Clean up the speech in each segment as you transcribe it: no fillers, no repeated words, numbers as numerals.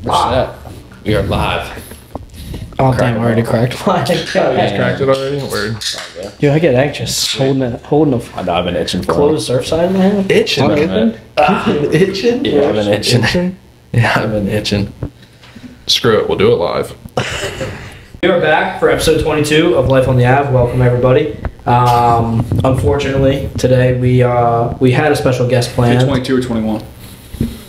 We are live. Oh damn! I already cracked mine. You just cracked it already? Word. Dude, I get anxious holding a I know I've been itching for closed surf side in my hand. Itching. Unopened. Itching? Yeah, I've been itching. Yeah, I've been itching. Screw it, we'll do it live. We are back for episode 22 of Life on the Ave. Welcome everybody. Unfortunately, today we had a special guest planned. 22 or 21.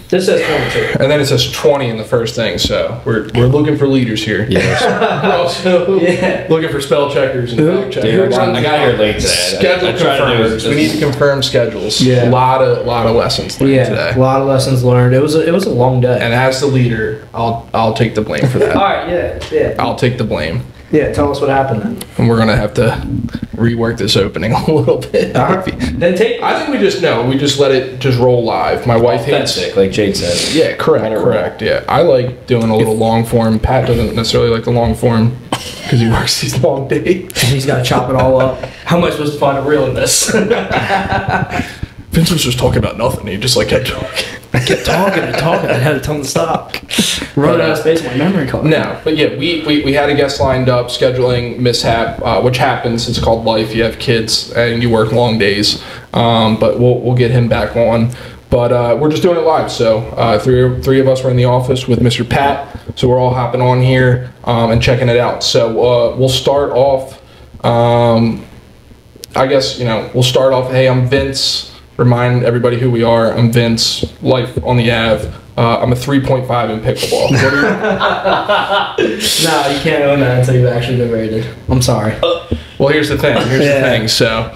This says 22. And then it says 20 in the first thing, so we're looking for leaders here. Yes. We're also Yeah. looking for spell checkers and fact checkers. Dude, I got here late today. Schedule I tried to do confirmers. We need to confirm schedules. Yeah. A lot of lessons learned Yeah, today. a lot of lessons learned. It was a long day. And as the leader, I'll take the blame for All that. right, yeah. I'll take the blame. Yeah, tell us what happened then. And we're gonna have to rework this opening a little bit. Then take. I think we just let it just roll live. My wife hates Authentic, like Jade said. Yeah, correct. Yeah, I like doing a little long form. Pat doesn't necessarily like the long form because he works these long days. He's got to chop it all up. How am I supposed to find a real in this? Vince was just talking about nothing. He just like kept talking. I kept talking and talking. I had to tell him to stop. Running out of space on my memory card. No, but yeah, we had a guest lined up, scheduling mishap, which happens. It's called life. You have kids and you work long days, but we'll get him back on. But we're just doing it live. So three of us were in the office with Mr. Pat. So we're all hopping on here and checking it out. So we'll start off. I guess we'll start off. Hey, I'm Vince. Remind everybody who we are. I'm Vince. Life on the Ave. I'm a 3.5 in pickleball. What are you? No, you can't own that until you've actually been rated. I'm sorry. Well, here's the thing. So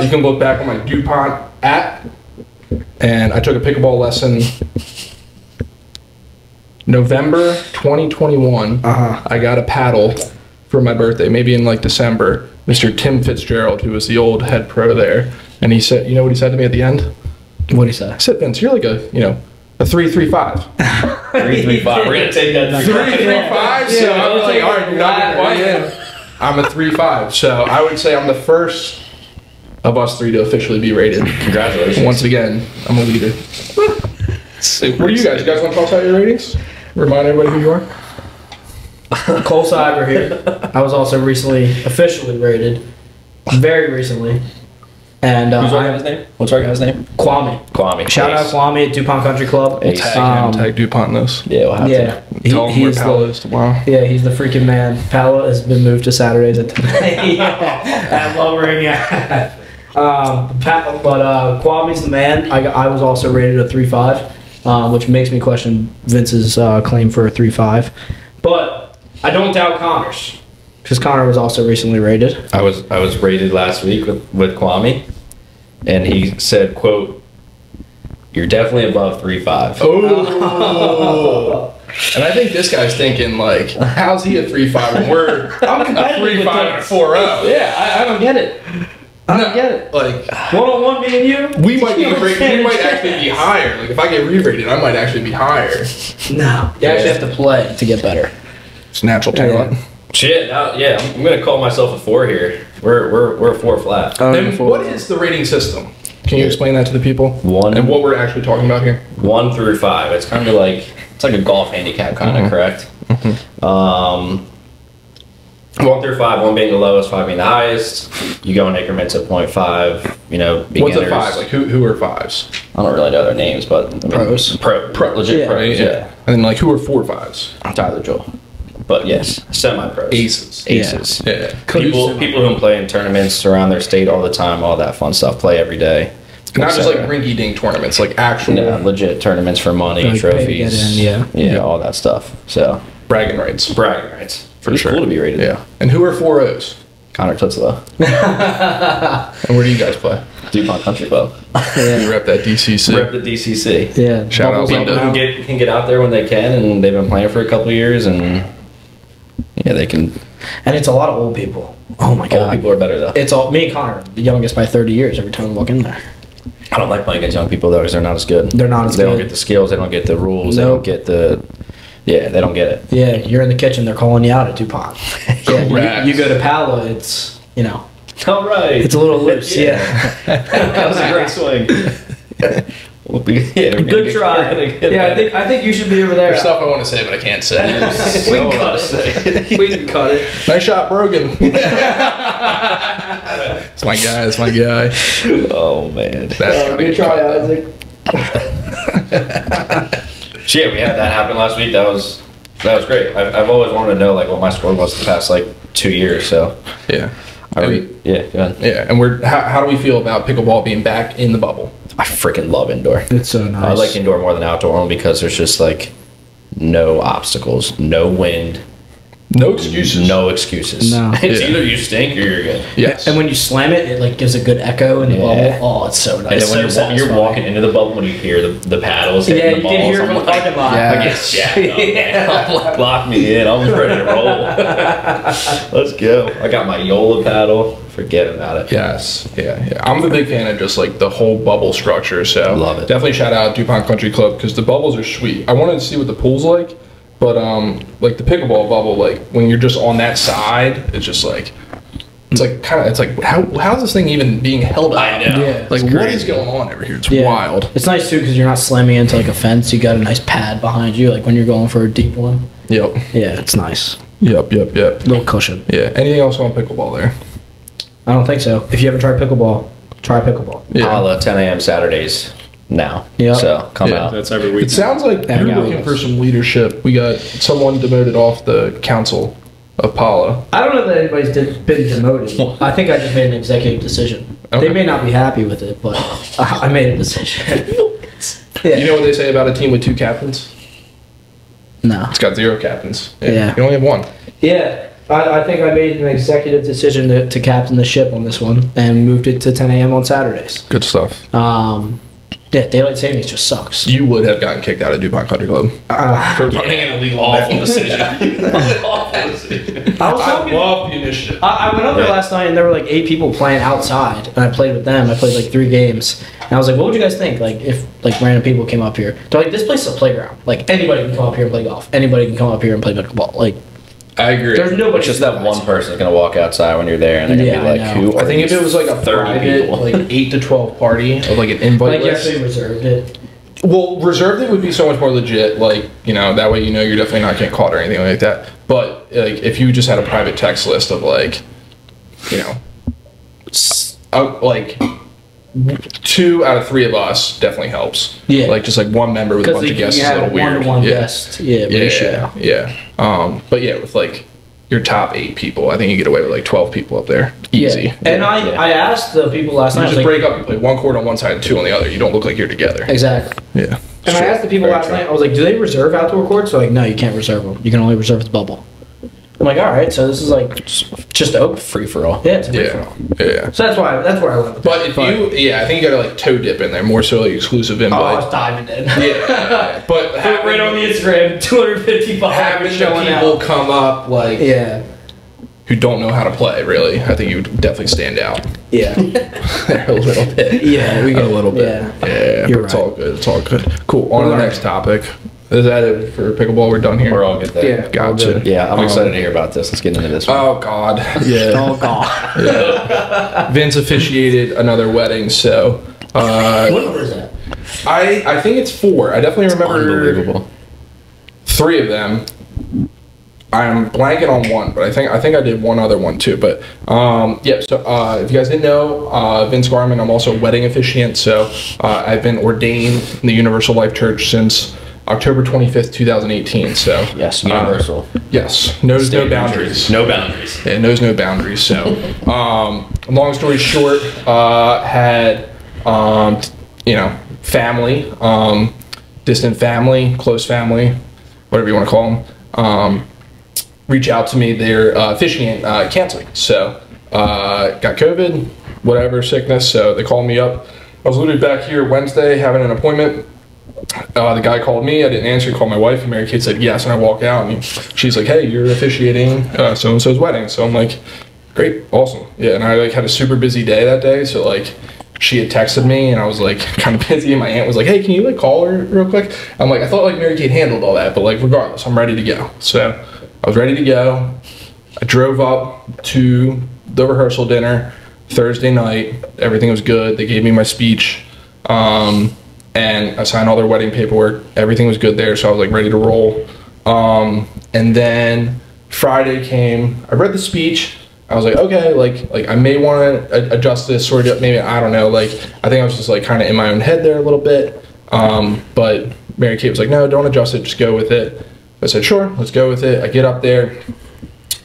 you can look back on my DuPont app, and I took a pickleball lesson November 2021. I got a paddle for my birthday, maybe in like December. Mr. Tim Fitzgerald, who was the old head pro there, and he said, you know what he said to me at the end? What'd he say? I said, Vince, you're like a 3.35. 335. We're gonna take that 3.35. So I'm like, all right, you're not quite. I'm a 3.5. So I would say I'm the first of us three to officially be rated. Congratulations. Once again, I'm a leader. What are you guys? You guys want to talk about your ratings? Remind everybody who you are. Cole Cyber here. I was also recently officially rated. Very recently. And Who's our guy's name? What's our guy's name? Kwame. Shout out Kwame at DuPont Country Club. Ace. Tag DuPont in this. Yeah, we'll have Yeah. to. Tell him where Palo is tomorrow. Yeah, he's the freaking man. Palo has been moved to Saturdays at at Lovering. But Kwame's the man. I was also rated a 3.5, which makes me question Vince's claim for a 3.5. But I don't doubt Connor's, because Connor was also recently rated. I was rated last week with Kwame, and he said, "quote You're definitely above 3.5." Oh. And I think this guy's thinking like, how's he a 3.5 and we're I'm a competitive 3.5 and with 4.0? Yeah, I don't get it. I don't get it. Like, One-on-one, me and you. we might actually be higher. Like if I get re-rated, I might actually be higher. No, you actually have to play to get better. It's natural talent. Shit. I'm gonna call myself a 4 here. We're a 4 flat. Then what is the rating system? Can you explain that to the people? One. And what we're actually talking about here? 1 through 5. It's kind of like a golf handicap, kind of correct. 1 through 5. 1 being the lowest, 5 being the highest. You go in increments of 0.5. Beginners. What's a 5? Like who are 5s? I don't really know their names, but Pros. legit Yeah. pros. Yeah. And then like who are 4 5s? Tyler Joel. But yes, semi-pros. Aces. Aces. Yeah. People who play in tournaments around their state all the time, all that fun stuff, play every day. Not just like rinky-dink tournaments, like actual legit tournaments for money, Like, pay to trophies, get in, yeah. all that stuff. So bragging rights. bragging rights. For It's sure. cool to be rated. Yeah. And who are 4.0s? Connor Tutzlow, And where do you guys play? DuPont Country Club. You rep that DCC. Rep the DCC. Yeah. Shout out Bubbles People up who now. can get out there when they can, and they've been playing for a couple of years, and yeah, they can. And it's a lot of old people. Oh my Old god. people are better though. It's all me and Connor, the youngest by 30 years every time we walk in there. I don't like playing against young people though, because they're not as good. They're not as They don't good. get the skills. They don't get the rules. They Nope. don't get the. Yeah, they don't get it. Yeah, you're in the kitchen, they're calling you out at DuPont. Yeah, Correct. you go to Palo, it's, All right. it's a little loose. Yeah. That was a great swing. We'll be, yeah, we're Good try. Yeah, I think you should be over there. There's stuff I want to say, but I can't say. We can cut it. We can cut it. Nice shot, Brogan. It's my guy. It's my guy. Oh man. That's Good try, Isaac. Yeah, we had that happen last week. That was great. I've always wanted to know like what my score was the past like 2 years. So Yeah. yeah, go ahead. Yeah, and how do we feel about pickleball being back in the bubble? I freaking love indoor. It's so nice. I like indoor more than outdoor only because there's just like no obstacles, no wind, No excuses. no excuses. No. It's Yeah. either you stink or you're good. Yes. And when you slam it, it like gives a good echo in the Yeah. bubble. Oh, it's so nice. And then So when you're satisfying. walking into the bubble, when you hear the paddles hitting Yeah, the you balls, can hear it I'm from the like, parking lot. I Yeah. get jacked up, man. I'm like, lock me in. I'm ready to roll. Let's go. I got my Yola paddle. Forget about it. Yes, yeah. I'm a big fan of just like the whole bubble structure. So Love it. Definitely shout out DuPont Country Club because the bubbles are sweet. I wanted to see what the pool's like, but like the pickleball bubble, like when you're just on that side, it's just like it's like how's this thing even being held up? I know. Yeah. Like It's what crazy. is going on over here? It's Yeah. wild. It's nice too because you're not slamming into like a fence. You got a nice pad behind you, like when you're going for a deep one. Yep. Yeah, it's nice. Yep. Little cushion. Yeah. Anything else on pickleball there? I don't think so. If you haven't tried pickleball, try pickleball. Yeah. Pala, 10 a.m. Saturdays now. Yeah. So come Yeah, out. That's every week. It sounds like Hang you're out looking with for us. some leadership. We got someone demoted off the council of Pala. I don't know that anybody's been demoted. I think I just made an executive decision. Okay. They may not be happy with it, but I made a decision. Yeah. You know what they say about a team with 2 captains? No. It's got 0 captains. Yeah. You only have 1. Yeah, I think I made an executive decision to captain the ship on this one and moved it to 10 a.m. on Saturdays. Good stuff. Yeah, daylight savings just sucks. You would have gotten kicked out of DuPont Country Club for running an illegal Awful bet. decision. Awful decision. I was I talking. love the initiative. I went up there Yeah. last night and there were like 8 people playing outside, and I played with them. I played like 3 games, and I was like, "What would you guys think? Like if like random people came up here? They're like, this place is a playground. Like anybody can come up here and play golf. Anybody can come up here and play pickleball. Like I agree. there's nobody. It's just that one person's gonna walk outside when you're there, and they're gonna Yeah, be I like, know. "Who?" I think if it was like a 30 private, people. like 8 to 12 party of like an invite Like you list. actually reserved it. Well, reserved it would be so much more legit. Like that way you're definitely not getting caught or anything like that. But like if you just had a private text list of like, like 2 out of 3 of us definitely helps. Yeah. Like just like one member with a Because bunch of guests is a little weird. one-to-one yeah. guest. Yeah, ratio. Yeah. But yeah, with like your top 8 people, I think you get away with like 12 people up there. Easy. Yeah. And I asked the people last You night. I was just like, break up and play 1 court on one side and 2 on the other. You don't look like you're together. exactly. Yeah. And I asked the people Very last true. night. I was like, "Do they reserve outdoor courts?" They're like, "No, you can't reserve them. You can only reserve the bubble." I'm like, "All right, so this is like just open." free for all. Yeah, it's a free for Yeah. all. Yeah. So that's where I went. With But that. if I think you gotta like toe dip in there more so like exclusive I invite. was diving in. Yeah, but Right on the Instagram, 255 having the showing people out. come up like Yeah, who don't know how to play really, I think you would definitely stand out yeah, there a little bit. yeah. We A get little bit. Yeah. Yeah, You're but it's right. all good. It's all good. Cool. On to the Right. next topic. Is that it for pickleball? We're done here. We're all good there. Yeah. Gotcha. Yeah, I'm excited to hear about this. Let's get into this one. Oh God. Yeah. Oh god. Vince officiated another wedding, so What number is that? I think it's 4. I definitely remember Unbelievable. 3 of them. I'm blanking on 1, but I think I did one other one too. But yeah. So if you guys didn't know, Vince Garman, I'm also a wedding officiant. So I've been ordained in the Universal Life Church since October 25th, 2018. So Yes, universal. yes, knows State no of New boundaries. Jersey. No boundaries. It knows no boundaries. So, long story short, had family, distant family, close family, whatever you want to call them, reach out to me. They're officiant canceling. So, got COVID, whatever sickness. So they called me up. I was literally back here Wednesday having an appointment. The guy called me. I didn't answer. He called my wife. And Mary Kate said yes. And I walk out, and she's like, "Hey, you're officiating so and so's wedding." So I'm like, "Great, awesome, yeah." And I like had a super busy day that day. So like, she had texted me, and I was like kind of busy. And my aunt was like, "Hey, can you like call her real quick?" I'm like, I thought like Mary Kate handled all that, but like regardless, I'm ready to go. So I was ready to go. I drove up to the rehearsal dinner Thursday night. Everything was good. They gave me my speech. and I signed all their wedding paperwork. Everything was good there, so I was like ready to roll. And then Friday came. I read the speech. I was like, okay, like I may want to adjust this sort of, maybe, I don't know, like I think I was just like kind of in my own head there a little bit. But Mary Kate was like, no, don't adjust it, just go with it. I said, sure, let's go with it. I get up there,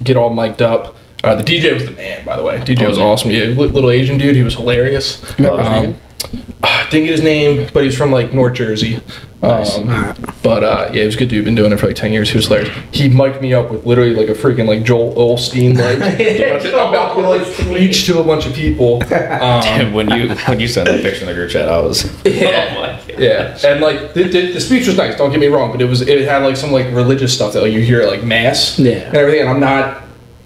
get all mic'd up. The DJ was the man, by the way. DJ was awesome. Yeah, little Asian dude. He was hilarious. I didn't get his name, but he's from like North Jersey. But yeah, he was a good dude. Been doing it for like 10 years. He was hilarious. He mic'd me up with literally like a freaking like Joel Osteen, like I'm about to like preach to a bunch of people. Dude, when you sent that picture in the group chat, I was Yeah, and like the speech was nice. Don't get me wrong, but it had like some like religious stuff that like you hear at, like mass and everything. And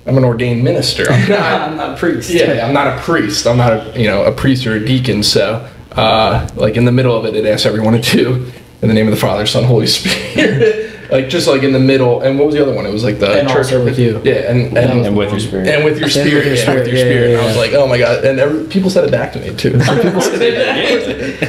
I'm an ordained minister. I'm not a priest. Yeah, I'm not a priest. I'm not a priest or a deacon. So like in the middle of it, it asks everyone to do in the name of the Father, Son, Holy Spirit. Like just like in the middle. And what was the other one? It was like the and church also with you. Yeah, and with your spirit. And with your spirit. With your spirit. And I was like, oh my god. And people said it back to me too.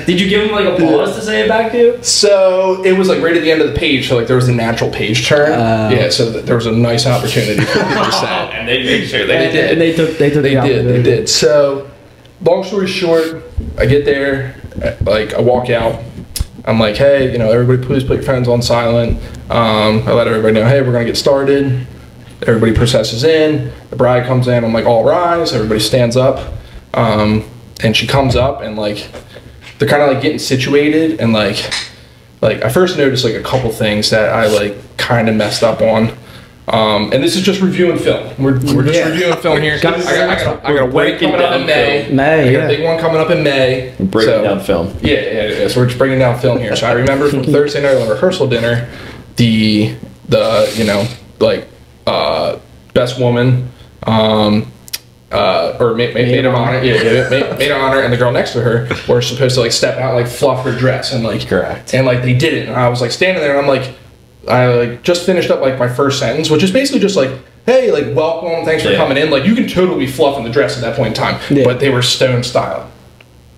Did you give him like a pause to say it back to you? So it was like right at the end of the page. So like there was a natural page turn. Yeah. So there was a nice opportunity for people to say. And they made sure they did. And they took They did. So long story short, I get there, like I walk out. I'm like, hey, everybody please put your phones on silent. I let everybody know, hey, we're gonna get started. Everybody processes in. The bride comes in. I'm like, all rise. Everybody stands up. And she comes up and like, they're kind of like getting situated. And like I first noticed like a couple things that I like kind of messed up on. And this is just reviewing film. We're just reviewing film here. I got a wedding coming up in May. I got a big one coming up in May. Breaking down film. Yeah. So we're just breaking down film here. So I remember from Thursday night on the rehearsal dinner, the best woman, or maid of honor, maid of honor, and the girl next to her were supposed to like step out, like fluff her dress, and like correct, and like they didn't. And I was like standing there, and I'm like. I like just finished up like my first sentence, which is basically just like, hey, like welcome, thanks for coming in. Like you can totally be fluffing the dress at that point in time, but they were stone style,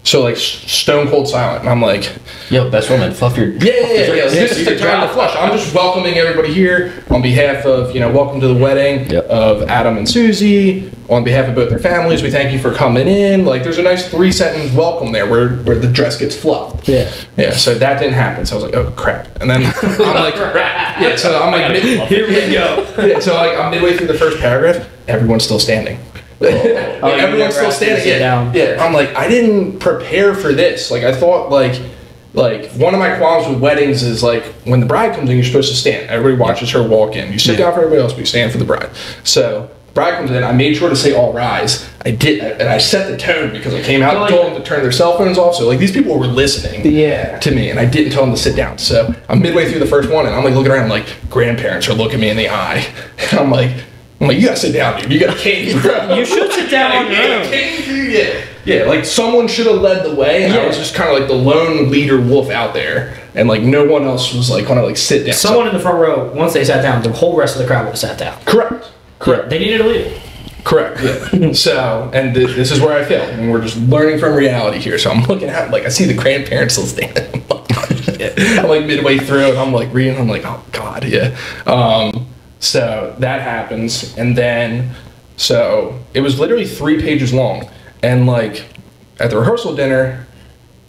so like stone cold silent. And I'm like, yo, best woman, fluff your This is the time to flush. I'm just welcoming everybody here on behalf of welcome to the wedding of Adam and Susie. On behalf of both their families, we thank you for coming in. Like there's a nice 3-sentence welcome there where the dress gets fluffed. Yeah. So that didn't happen. So I was like, oh crap. And then I'm like, So I'm like, here we go. So like I'm midway through the first paragraph. Everyone's still standing. Everyone's still standing. Yeah. I'm like, I didn't prepare for this. Like I thought like one of my qualms with weddings is like when the bride comes in, you're supposed to stand. Everybody watches her walk in. You sit down for everybody else, but you stand for the bride. So bride comes in, I made sure to say all rise. I did, and I set the tone because I came out and told them to turn their cell phones off. So like these people were listening to me, and I didn't tell them to sit down. So I'm midway through the first one, and I'm like looking around, like grandparents are looking me in the eye, and I'm like, you gotta sit down, dude. You got a cane, bro. You should sit down on your own. Yeah, like someone should have led the way, and I was just kind of like the lone leader wolf out there, and like no one else was like kind of like sit down. Someone in the front row, once they sat down, the whole rest of the crowd would have sat down. Correct. They needed to leave. Correct. Yeah. So, and this is where I failed, and we're just learning from reality here. So I'm looking at like I see the grandparents still standing. I'm like midway through, and I'm like reading. I'm like, oh god, yeah. So that happens, and then so it was literally 3 pages long, and like at the rehearsal dinner,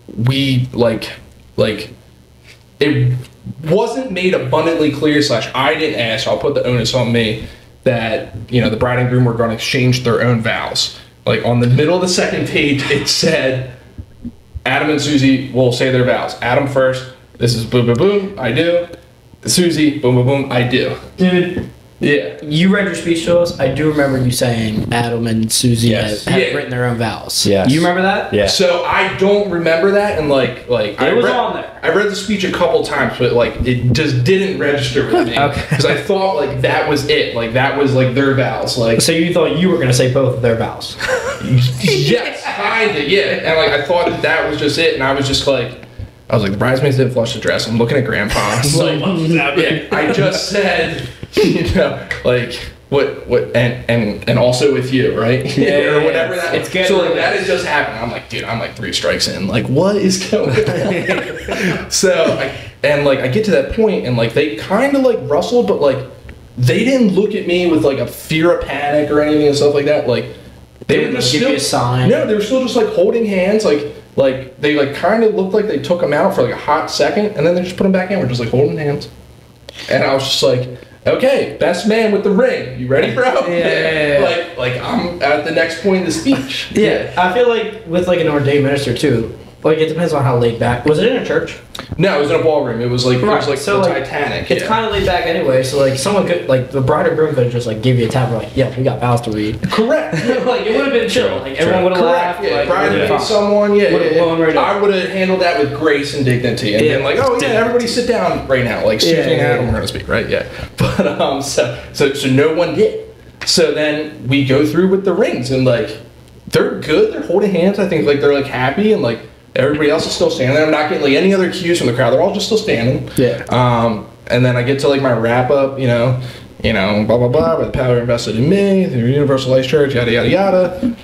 we like it wasn't made abundantly clear. / I didn't ask. So I'll put the onus on me. That the bride and groom were going to exchange their own vows. Like on the middle of the second page, it said, Adam and Susie will say their vows. Adam first. This is boom, boom, boom. I do. Susie, boom, boom, boom. I do. Dude. Yeah. You read your speech to us. I do remember you saying Adam and Susie have written their own vows. Yes. You remember that? Yeah. So I don't remember that, and like it was on there. I read the speech a couple times, but like it just didn't register with me because I thought like that was it. Like that was like their vows. Like so you thought you were gonna say both of their vows? Yes, kinda. Yeah. And like I thought that was just it, and I was just like. I was like, the bridesmaids didn't flush the dress. I'm looking at grandpa. I just said, like, and also with you, right? Yeah, or whatever that. it's good. So like that has just happened. I'm like, dude, I'm like 3 strikes in. Like, what is going on? So I get to that point, and like they kind of like rustled, but like they didn't look at me with like a fear of panic or anything and stuff like that. Like they were just give still, you a sign. No, they were still just like holding hands, like they like kind of looked like they took them out for like a hot second, and then they just put them back in. We're just like holding hands, and I was just like, okay, best man with the ring. You ready, bro? Yeah. Like I'm at the next point of the speech. Yeah, I feel like with like an ordained minister too. Like it depends on how laid back. Was it in a church? No, it was in a ballroom. It was like So, the like, Titanic. It's kind of laid back anyway. So like someone could like the bride or groom could just like give you a tap. Like, yeah, we got vows to read. correct. Like it would have been chill. Like everyone would have laughed. Correct. Yeah, Like, bride would've to been be fine. someone. Would've blown right up. I would have handled that with grace and dignity, and Yeah. been like, oh yeah, everybody sit down right now. Like Susie and Adam, we're gonna speak, right? Yeah. But so no one did. So then we go through with the rings, and like they're good. They're holding hands. I think like they're like happy, and like everybody else is still standing there. I'm not getting like any other cues from the crowd. They're all just still standing. Yeah. And then I get to like my wrap up, you know, blah blah blah, with the power invested in me, the Universal Life Church, yada yada yada.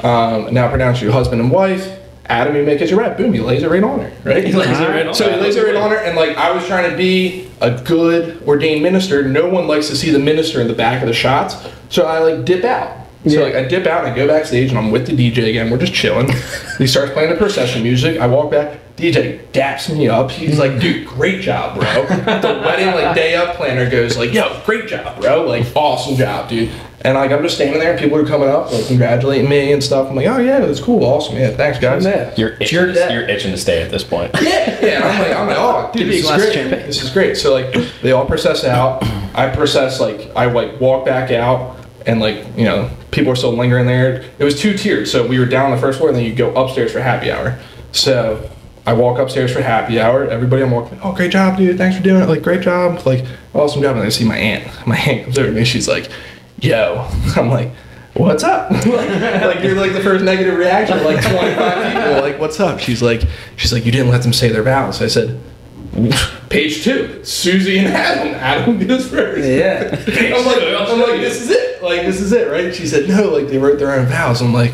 Now pronounce you husband and wife. Adam, you make it your rap. Boom, he lays it right on her, right? He lays it right on. So he lays it right on her, and like I was trying to be a good ordained minister. No one likes to see the minister in the back of the shots, so I like dip out. So like I dip out and I go backstage and I'm with the DJ again. We're just chilling. He starts playing the procession music. I walk back. DJ daps me up. He's like, dude, great job, bro. The wedding like day up planner goes like, yo, great job, bro. Like awesome job, dude. And like I'm just standing there and people are coming up like congratulating me and stuff. I'm like, oh yeah, that's cool, awesome, yeah, thanks guys. You're itching to stay at this point. Yeah. I'm like, oh, dude, this is great. This is great. So like, they all process out. I process I walk back out, and like, you know, people are still lingering there. It was 2 tiers, so we were down on the first floor, and then you go upstairs for happy hour. So I walk upstairs for happy hour. Everybody I'm walking, oh, great job, dude. Thanks for doing it. Like, great job. Like, awesome job. And I see my aunt. My aunt comes over to me. She's like, yo. I'm like, what's up? Like you're like the first negative reaction of like 25 people. Like, what's up? She's like, you didn't let them say their vows. I said, page 2, Susie and Adam. Adam goes first. Yeah. I'm like, this is it. Like, this is it, right? She said, no, like they wrote their own vows. I'm like,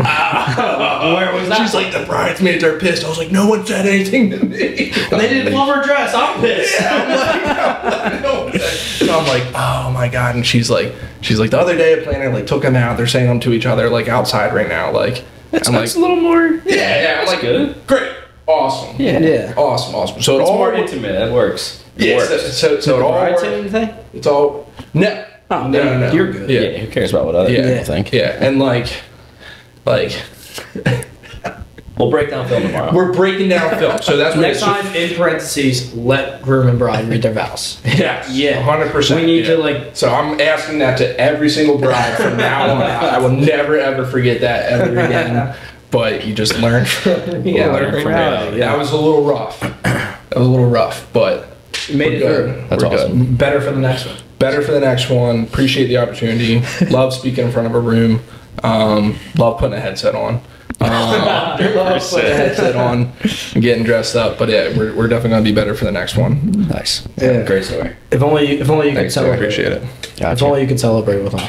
Where was that? she's like, the bridesmaids are pissed. I was like, no one said anything to me. They didn't love her dress. I'm pissed. So I'm like, oh my god. And she's like, the other day a planner like took them out. They're saying them to each other like outside right now. Like, That's I'm a like, little more. yeah. I'm like, good. great, awesome, Yeah. awesome. So It's it all more intimate. That works. Yeah. So it all Bride works. say anything? It's all no. Oh, No. You're good. Yeah. Yeah. Who cares about what other people think? Yeah. And like. We'll break down film tomorrow. We're breaking down film, so that's what Next it's time, in parentheses, let groom and bride read their vows. Yes, Yeah. 100%. We need to, like- So I'm asking that to every single bride from now on. I will never ever forget that ever again. But you just learn from learn from reality. That was a little rough. But You made it we're good. through. That's We're awesome. good. Better for the next one. Better for the next one. Appreciate the opportunity. Love speaking in front of a room. Love putting a headset on. Love putting a headset on and getting dressed up. But yeah, we're definitely gonna be better for the next one. Nice. Yeah. Great story. If only you could Thanks, I celebrate. appreciate it. If only you could celebrate with them.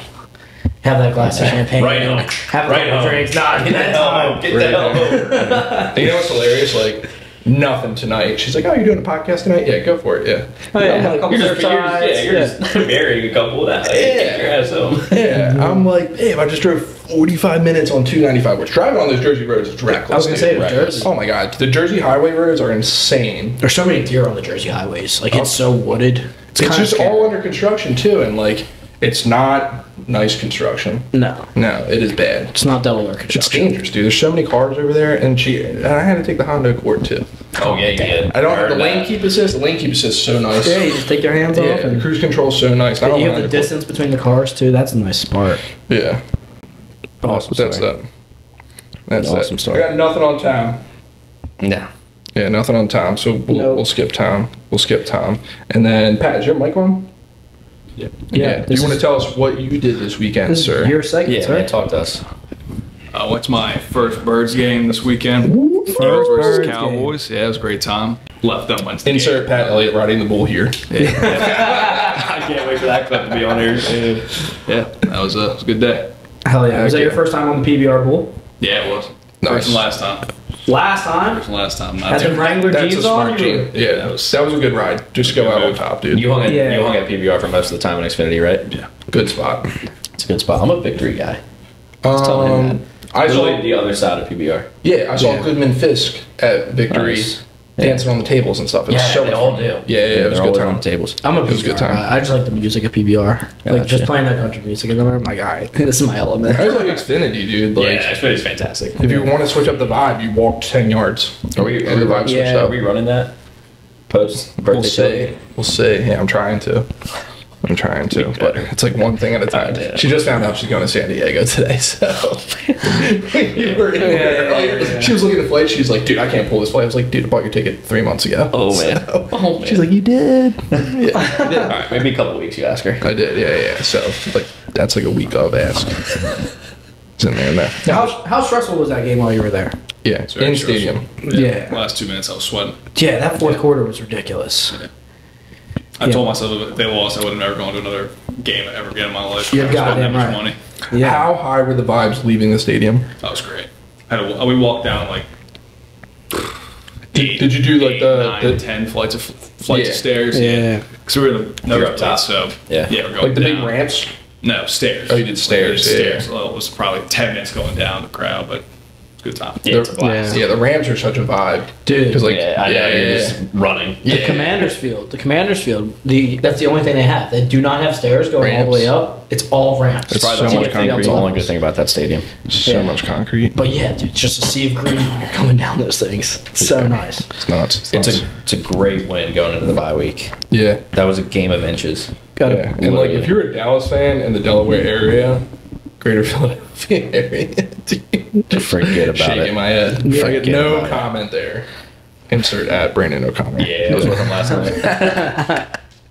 Have that glass of champagne. Right on. Have a Right couple on. drinks. Nah, Get the hell out. Get the hell over. You know what's hilarious? Like, nothing tonight. She's like, oh, you're doing a podcast tonight? Yeah, go for it. Yeah. Oh, yeah, I'm have a like, couple You're just marrying a couple. That Yeah. your ass home. yeah. I'm like, babe, I just drove 45 minutes on 295, which driving on those Jersey roads is reckless. I was gonna say, dude. the Jersey. Oh my god, the Jersey highway roads are insane. There's so many deer on the Jersey highways. Like, it's so wooded. It's kinda just scary. all under construction too, and like, it's not nice construction. No, No, it is bad. it's not Delaware It's construction. dangerous, dude. There's so many cars over there, and I had to take the Honda Accord too. Oh yeah, you did. I don't have the Heard lane that. keep assist. The lane keep assist is so nice. Yeah, you just take your hands Yeah, off. the And cruise control is so nice. I don't you know have how the to- distance between the cars, too. That's a nice part. Yeah. Awesome That's story. that. That's Awesome it. story. I got nothing on time. Yeah. Yeah, nothing on time. So Nope. we'll skip time. We'll skip time. And then Pat, is your mic on? Yeah. Yeah. Do this you want to is- tell us what you did this weekend, This is sir? your segment, Yeah. sir. Man, talk to us. I went to my first Birds game this weekend. First Eagles versus Birds Cowboys. Yeah, it was a great time. Left them Wednesday. Insert Pat Elliott riding the bull here. I can't wait for that clip to be on here. Yeah, that was a good day. Hell yeah. Was that Yeah. your first time on the PBR Bull? Yeah, it was. Nice. First and last time. Last time? First and last time. Not Had the too. Wrangler That's a jeans smart on? gene. Yeah, that was a good ride. Just go out on top, dude. You hung at Yeah. you hung at PBR for most of the time in Xfinity, right? Yeah. Good spot. It's a good spot. I'm a victory guy. telling him that. I Literally saw. the other side of PBR. Yeah, I saw Yeah. Goodman Fisk at Victory Nice. dancing on the tables and stuff. It was so they much all fun. do. Yeah, it was a they're good always time. on the tables. I'm a It was a good PBR time. guy. I just like the music of PBR. Like Gotcha. just playing that country music, and I'm like, all right, this is my element. I was like Xfinity, dude. Like, Yeah, Xfinity's fantastic. if you want to switch up the vibe, you walk 10 yards. Are we And the vibe switched yeah. Are up. we running that post We'll birthday? see. We'll see. Yeah, I'm trying to. But it's like one thing at a time. Yeah. She just found out she's going to San Diego today, so. You were in there earlier. yeah. She was looking at the flight. She's like, dude, I can't pull this flight. I was like, dude, I bought your ticket 3 months ago. Oh man. So, Oh man. she's like, you did? Yeah, I did. all right, maybe a couple weeks. You ask her. I did, yeah. So, like, that's like a week of ask. It's in there now. How stressful was that game while you were there? Yeah, very in stadium. Yeah. Last 2 minutes, I was sweating. Yeah, that fourth quarter was ridiculous. I Yeah. told myself if they lost, I would have never gone to another game ever again in my life. You're I was spending that goddamn much right. money. Yeah. How high were the vibes leaving the stadium? That was great. We walked down like. Did you do, like, the 10 flights of Yeah. stairs? Yeah. Because we were in the You're up top. so Yeah. we're going like the big down. ramps? No, stairs. Oh, you did stairs, yeah. Stairs. Well, it was probably 10 minutes going down the crowd, but it's a good time. Yeah, it's a blast. Yeah, the ramps are such a vibe. Dude. Because like, Yeah, I know. You're just running. The Commanders Field. The Commanders Field. That's the only thing they have. They do not have stairs going all the way up. It's all ramps. It's Probably so the much only thing- concrete. the only good thing about that stadium. so Yeah. much concrete. But yeah, dude, it's just a sea of green when you're coming down those things. It's so nice. It's nuts. It's a great win going into the bye week. Yeah. That was a game of inches. Yeah. And like, if you're a Dallas fan in the Delaware area, Greater Philadelphia area, dude, Forget about shaking it. my head. Yeah. Forget Forget no about it. comment there. Insert at Brandon O'Connor. Yeah, I was with him last night.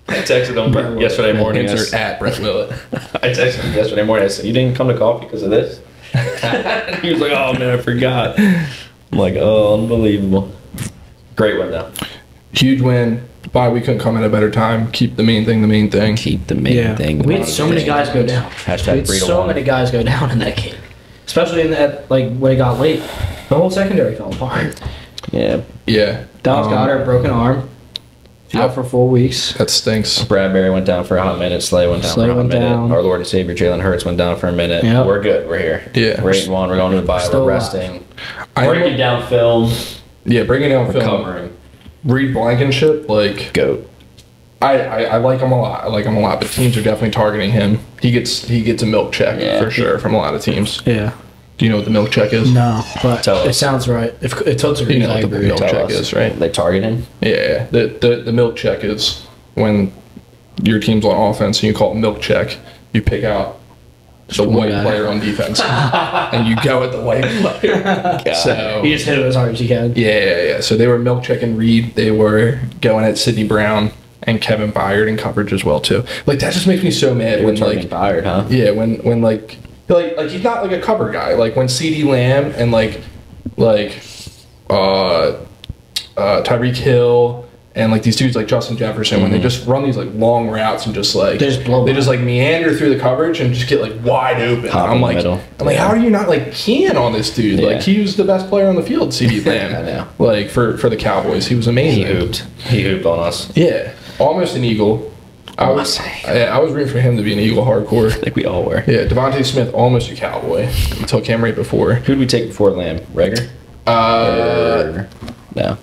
I texted him yesterday morning. Insert at Brett Willett. I texted him yesterday morning. I said, "You didn't come to coffee because of this?" He was like, "Oh man, I forgot." I'm like, "Oh, unbelievable!" Great win though. Huge win. Bye. We couldn't come at a better time. Keep the main thing the main thing. Keep the main Yeah. thing. We had so many guys go down. Hashtag We had 3 to so 1. many guys go down in that game. Especially in that, like, when it got late. The whole secondary fell apart. Yeah, Yeah. Dallas Goddard, broken arm. Out for 4 weeks. That stinks. Bradbury went down for a hot minute. Slay went down Slay for a hot went minute. down. Our Lord and Savior Jalen Hurts went down for a minute. Yep. We're good. We're here. Yeah. We're 8-1. We're going to the bye. Still We're alive. resting. I Breaking am, down film. yeah, bringing down film. Recovering. Reed Blankenship, like, Goat. I like him a lot. I like him a lot, but teams are definitely targeting him. He gets a milk check Yeah. for sure from a lot of teams. Yeah. Do you know what the milk check is? No, but Tell it us. sounds right. If it totally You agrees, know I what the agree. milk Tell check us. is, right? They target him. Yeah, the milk check is when your team's on offense and you call it milk check, you pick out the one white guy. player on defense and you go at the white player. So You just hit it as hard as you can. yeah. So they were milk checking Reed. They were going at Sidney Brown and Kevin Byard in coverage as well too. Like that just makes me so mad They were when targeting like Byard, huh? yeah when like he's not like a cover guy. Like when CeeDee Lamb and like Tyreek Hill and like these dudes like Justin Jefferson when they just run these like long routes and just like They just blow they by. just like meander through the coverage and just get like wide open. Hop I'm in the like middle. how are you not like keying on this dude? Yeah. Like he was the best player on the field, CeeDee Lamb. I know. Like for the Cowboys, he was He amazing. hooped. He hooped on us. Yeah, almost an Eagle. I was rooting for him to be an Eagle hardcore. I think we all were. Yeah, Devontae Smith almost a Cowboy. We took him right before. Who'd we take before Lamb? Rager? No.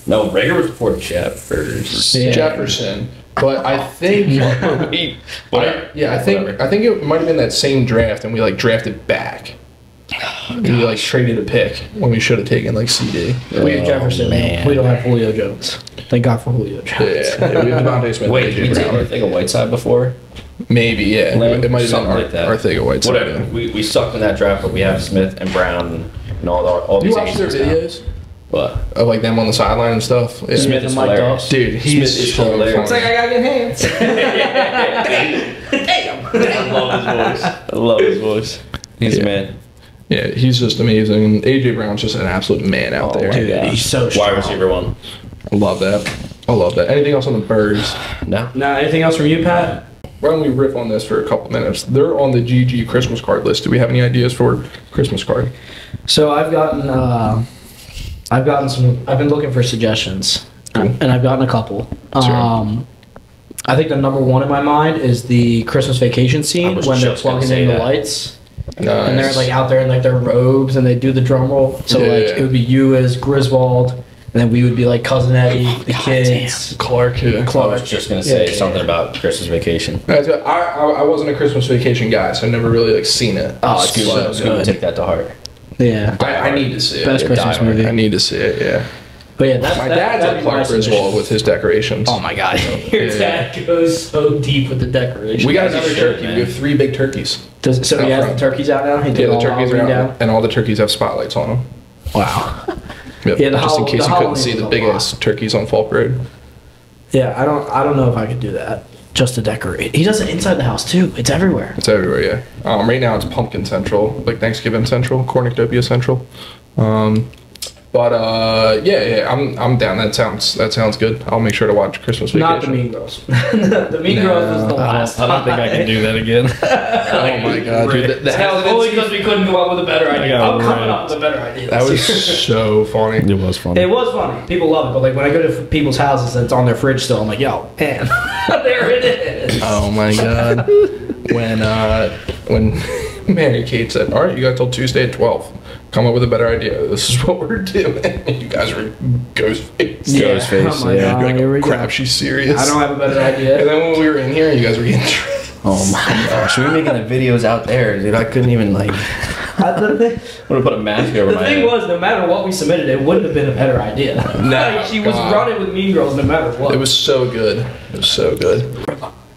No, Rager was before Jeffers. Yeah. Jefferson, but I think Whatever. I think it might have been that same draft, and we like drafted back. We like traded a pick when we should have taken like CD. We have Jefferson. man. We don't have Julio Jones. Thank God for Julio Jones. Yeah, we have Devontae Smith. Wait, and did AJ you take Brown. anything of Whiteside before? Maybe, yeah. Lamb? It might have been Something like that. Arthega Whiteside. Whatever. yeah. We sucked in that draft, but we have Smith and Brown and all You these watch their aces now. videos What? of like them on the sideline and stuff? Yeah. Smith is Mike hilarious. Dude, he's Smith is so hilarious. funny. I got good hands. I love his voice. I love his voice. He's Yeah. a man. Yeah, he's just amazing. And AJ Brown's just an absolute man out there. Dude, he's so strong. Wide receiver one. I love that. Anything else on the Birds? No. Now, anything else from you, Pat? Why don't we riff on this for a couple minutes? They're on the GG Christmas card list. Do we have any ideas for Christmas card? So I've been looking for suggestions, Cool. and I've gotten a couple. I think the number one in my mind is the Christmas Vacation scene was when they're just gonna plugging say in the that. lights. Nice. And they're like out there in like their robes and they do the drum roll. So Yeah, like yeah. it would be you as Griswold, and then we would be like Cousin Eddie, the kids. Clark. Yeah. I was just gonna say Yeah. something about Christmas Vacation. I wasn't a Christmas Vacation guy, so I never really like seen it. Oh, it's Scuba, so Scuba good. take that to heart. Yeah. I need to see it. Best Christmas Die Hard. movie. I need to see it. Yeah. But yeah, that's My that'd dad's be like my Clark suggestion. Griswold with his decorations. Oh my god, your dad goes so deep with the decoration. We got another Sure, turkey. man. We have 3 big turkeys. So he out has front. the turkeys out now. He Yeah, did the all turkeys are Halloween out, and all the turkeys have spotlights on them. Wow. Yep. Yeah, the just in Hall- case the you couldn't Halloween see was the a big lot. ass turkeys on Falk Road. Yeah, I don't know if I could do that just to decorate. He does it inside the house too. It's everywhere. It's everywhere, yeah. Right now it's Pumpkin Central, like Thanksgiving Central, Cornucopia Central. Yeah, I'm down. That sounds good. I'll make sure to watch Christmas Vacation. Not the Mean Girls. The Mean Girls was the last. I don't think I can do that again. Oh my god, dude! Only because we couldn't come up with a better idea. got I'm coming right. up with a better idea. That was so funny. It was funny. It was funny. People love it, but like when I go to people's houses and it's on their fridge still, I'm like, yo, man, there it is. Oh my god. When Mary Kate said, "All right, you got till Tuesday at 12. Come up with a better idea. This is what we're doing." You guys were ghost face. Yeah. Ghostface, Oh my yeah. God, You're like, here we go. crap, she's serious. I don't have a better And idea. then when we were in here, you guys were getting. Oh my gosh, we were making the videos out there, dude. I couldn't even like. The Would have put a mask over my thing head. was, no matter what we submitted, it wouldn't have been a better idea. Like, she was God. running with Mean Girls no matter what. It was so good. It was so good.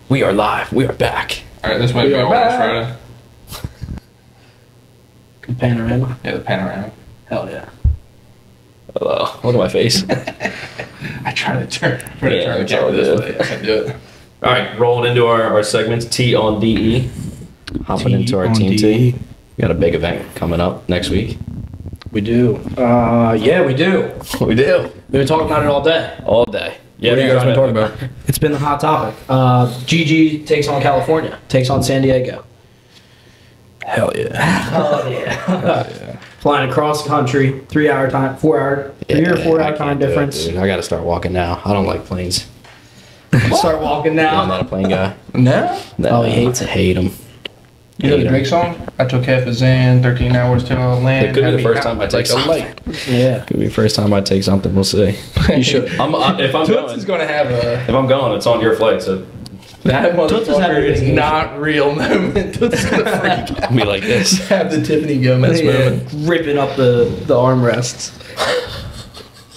We are live. We are back. All right, this might We be are all back. Friday. Panorama. Yeah, the panorama. Hell yeah. Hello. Look at my face. I try to turn Yeah, the it's camera all this good. way. I can do it. All right, rolling into our segments. T on DE. Hopping into our on team DE. T. We got a big event coming up next week. We do. Yeah, we do. We do. We've been talking about it all day. All day. Yeah, What have you guys been talking about? It's been the hot topic. GG takes on California, takes on San Diego. Hell yeah. Oh yeah. Flying across the country, 3 hour time, 4 hour, 3 or 4 I hour time can't do it, difference. dude. I got to start walking now. I don't like planes. Start walking I'm now. not a plane guy. No? Oh, he hates it. Hate them. You know the Drake song? I took half a Zan, 13 hours to land. It could be the first time I take like a light. Yeah. Could be the first time I take something. We'll see. You should. If I'm Toots going, is going to have a... if I'm going, it's on your flight. So That Toots is having motherfucker a is good not real moment. Toots is going to freak out. be like this. Have the Tiffany Gomez moment. Ripping up the armrests.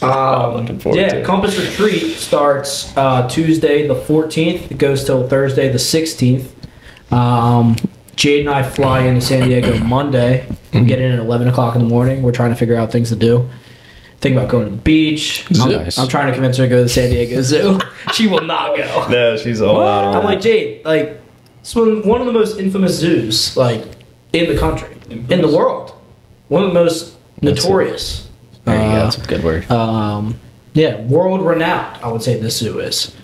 Looking forward to it. Compass Retreat starts Tuesday the 14th. It goes till Thursday the 16th. Jade and I fly into San Diego Monday. We get in at 11 o'clock in the morning. We're trying to figure out things to do. Think about going to the beach. Nice. I'm trying to convince her to go to the San Diego Zoo. She will not go. No, she's all out on I'm like, Jade, like, it's one of the most infamous zoos, like, in the country, in the world. One of the most notorious. There you go. That's a good word. Yeah, world renowned, I would say this zoo is.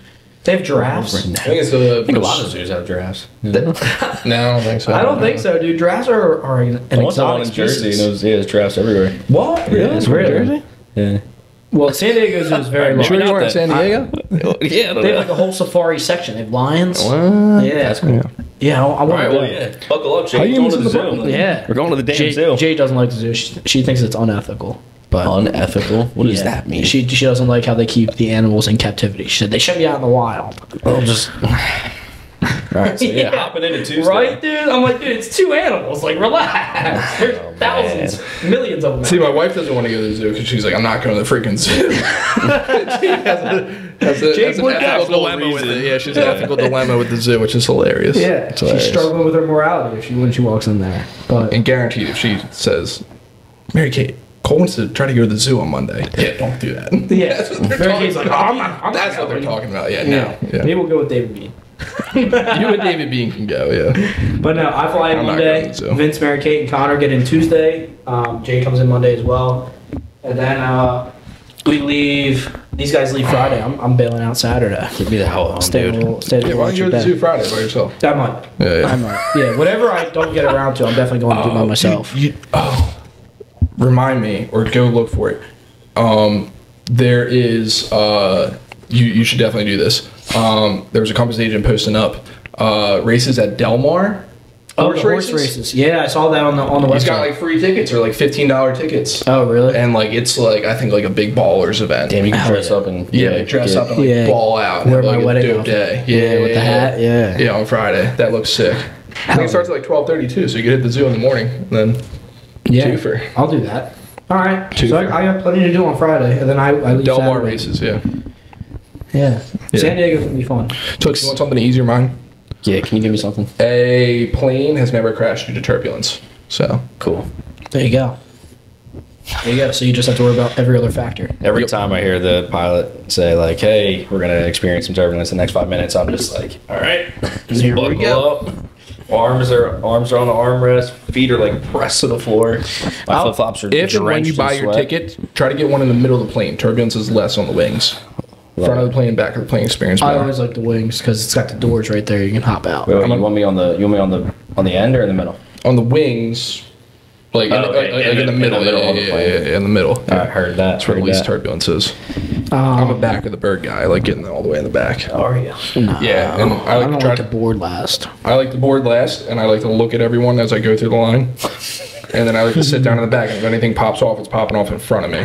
They have giraffes. I think it's a... I think a lot of zoos have giraffes. No, I don't think so. I don't think so, dude. Giraffes are an I went to one exotic in Jersey, species. and there's giraffes everywhere. What? Really? it's from Really? Jersey? Yeah. Well, San Diego Zoo is very You large. sure you Not weren't in that- San Diego? Yeah, I don't They know. have like a whole safari section. They have lions. What? Yeah, That's cool. yeah. I want All right, to go. well, yeah. Buckle up, Jay. How you We're going to missing the the zoo. button? Yeah, We're going to the damn Jay, zoo. Jay doesn't like the zoo. She thinks it's unethical. But Unethical? What does yeah, that mean? She doesn't like how they keep the animals in captivity. She said they should be out in the wild. Well, just. All right, so yeah, hopping into Tuesday. Right, dude? I'm like, dude, it's 2 animals. Like, relax. There's Oh, thousands, millions of them. See, my wife doesn't want to go to the zoo because she's like, I'm not going to the freaking zoo. She has Jake an would ethical go. dilemma with it. Yeah, she's an ethical dilemma with the zoo, which is hilarious. Yeah, It's she's hilarious. struggling with her morality when she walks in there. But And guaranteed, if she says, Mary Kate, Cole wants to try to go to the zoo on Monday. Yeah, don't do that. yeah, That's what they're Mary talking Kate's like, about. oh, I'm not That's what they're going. talking about. Yeah, Yeah. no. Yeah. Maybe we'll go with David Bean. You and David Bean can go, yeah. But no, I fly in I'm not Monday. going to. Vince, Mary Kate, and Connor get in Tuesday. Jay comes in Monday as well. And then we leave. These guys leave Friday. I'm bailing out Saturday. Get me the hell home, Stay a dude. little, stay a Yeah, little why don't you go to the extra zoo Friday by yourself? day. I might. Yeah, I might. Yeah, whatever I don't get around to, I'm definitely going to do by myself. Remind me or go look for it. There is you should definitely do this. There was a Compass agent posting up races at Del Mar. Oh, the horse races. Yeah, I saw that on the website. He's got like free tickets or like $15 tickets. Oh, really? And like it's like I think like a big ballers event. Damn, you can Hell dress yeah. up and Yeah, like dress up and like Yeah. ball out. And Wear have, my like, a wedding dope outfit. day. Yeah, with the hat. Yeah. Yeah, on Friday. That looks sick. I think it starts at like 12:32, so you can hit the zoo in the morning and then Yeah. twofer. I'll do that. All right. Twofer. So I got plenty to do on Friday, and then I leave Del Mar Saturday. races, yeah. Yeah. Yeah. San Diego's gonna be fun. Took you want something to ease your mind? yeah, can you give me something? A plane has never crashed due to turbulence. So Cool. There you go. There you go. So you just have to worry about every other factor. Every Yep. time I hear the pilot say like, "Hey, we're gonna experience some turbulence in the next 5 minutes," I'm just like, "All right, just Here we buckle go." up." Arms are on the armrest, feet are like pressed to the floor. My flip flops are if and when drenched you buy in your sweat. ticket, try to get one in the middle of the plane. Turbulence is less on the wings. Front of the plane, back of the plane experience I more. always like the wings because it's got the doors right there. You can hop out. Wait, you want me on the end or in the middle? On the wings, like, Oh, okay. in the middle. of the Yeah, plane. in the middle. I heard that. That's where the heard least that. turbulence is. I'm a back of the bird guy. I like getting all the way in the back. Oh, are you? Nah, Yeah, and I like don't to try like to the board last. I like to board last, and I like to look at everyone as I go through the line. And then I like to sit down in the back, and if anything pops off, it's popping off in front of me.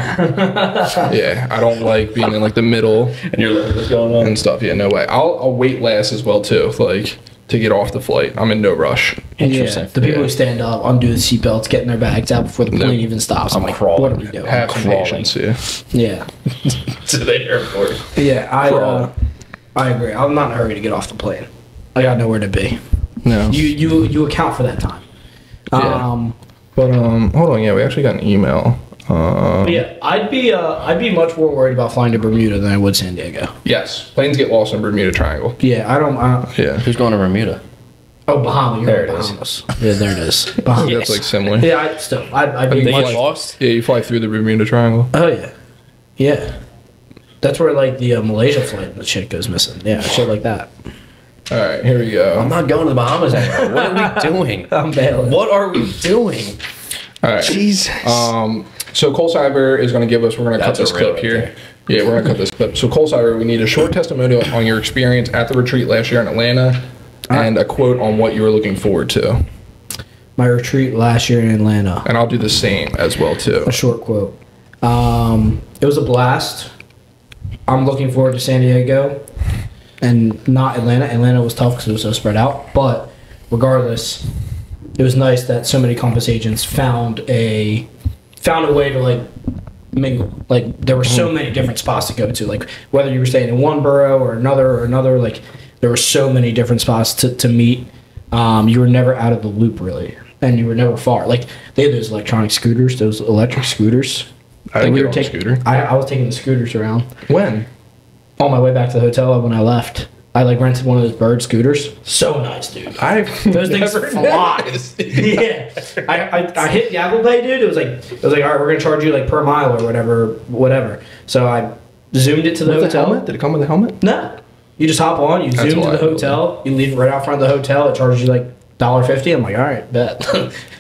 Yeah, I don't like being in like the middle And you're like, what's going on? and stuff. Yeah, no way. I'll wait last as well too, like to get off the flight. I'm in no rush. Interesting. Yeah, the people Yeah. who stand up, undo the seatbelts, getting their bags out before the plane even stops. I'm like, crawling. what are we doing? Have some crawling. patience. Yeah. Yeah, To the airport. yeah. Crawl. I agree. I'm not in a hurry to get off the plane. I got nowhere to be. No. You account for that time. Yeah. But hold on. Yeah, we actually got an email. But yeah, I'd be much more worried about flying to Bermuda than I would San Diego. Yes, planes get lost in Bermuda Triangle. Yeah, I don't. Yeah, Who's going to Bermuda? Oh, Bahama. You're There right, it is. Bahamas. Yeah, there it is. Bahamas. that's like similar. Yeah, I'd be. They They fly- lost? Yeah, you fly through the Bermuda Triangle. Oh yeah, yeah. That's where like the Malaysia flight and the shit goes missing. Yeah, shit like that. All right, here we go. I'm not going to the Bahamas anymore. What are we doing? I'm bailing. What are we doing? All right. Jesus. So Cole Cyber is going to give us. We're going to cut That's this a real clip right here. Yeah, we're going to cut this clip. So Cole Cyber, we need a short testimonial on your experience at the retreat last year in Atlanta, and a quote on what you were looking forward to. My retreat last year in Atlanta. And I'll do the same as well too. A short quote. It was a blast. I'm looking forward to San Diego, and not Atlanta. Atlanta was tough because it was so spread out. But regardless, it was nice that so many Compass agents found a way to like mingle. Like there were so many different spots to go to. Like whether you were staying in one borough or another, like there were so many different spots to meet. You were never out of the loop really, and you were never far. Like they had those electronic scooters, those electric scooters. I didn't And get on the scooter. I was taking the scooters around When? on my way back to the hotel when I left. I like rented one of those bird scooters. So nice, dude. I've Those things never fly. noticed. Yeah, I hit the Apple Pay, dude. It was like all right, we're gonna charge you like per mile or whatever. So I zoomed it to the With the hotel. helmet? Did it come with a helmet? No, you just hop on, you That's zoom to the wild. hotel, you leave it right out front of the hotel. It charges you like $1.50. I'm like, all right, bet.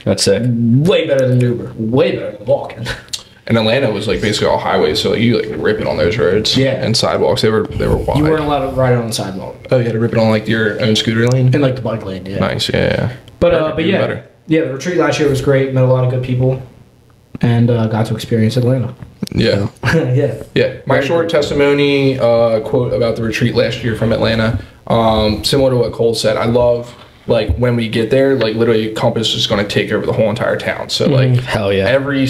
That's sick. Way better than Uber. Way better than walking. And Atlanta was like basically all highways, so like, you like rip it on those roads. Yeah. And sidewalks. They were wide. You weren't allowed to ride on the sidewalk Oh, you had to rip it on like your own scooter lane. in like the bike lane. Yeah. Nice. Yeah. But Perfect, but even yeah, better. yeah. The retreat last year was great. Met a lot of good people, and got to experience Atlanta. Yeah. Yeah. Yeah, my Very short testimony quote about the retreat last year from Atlanta, similar to what Cole said. I love like when we get there, like literally Compass is going to take over the whole entire town. So like Hell yeah. every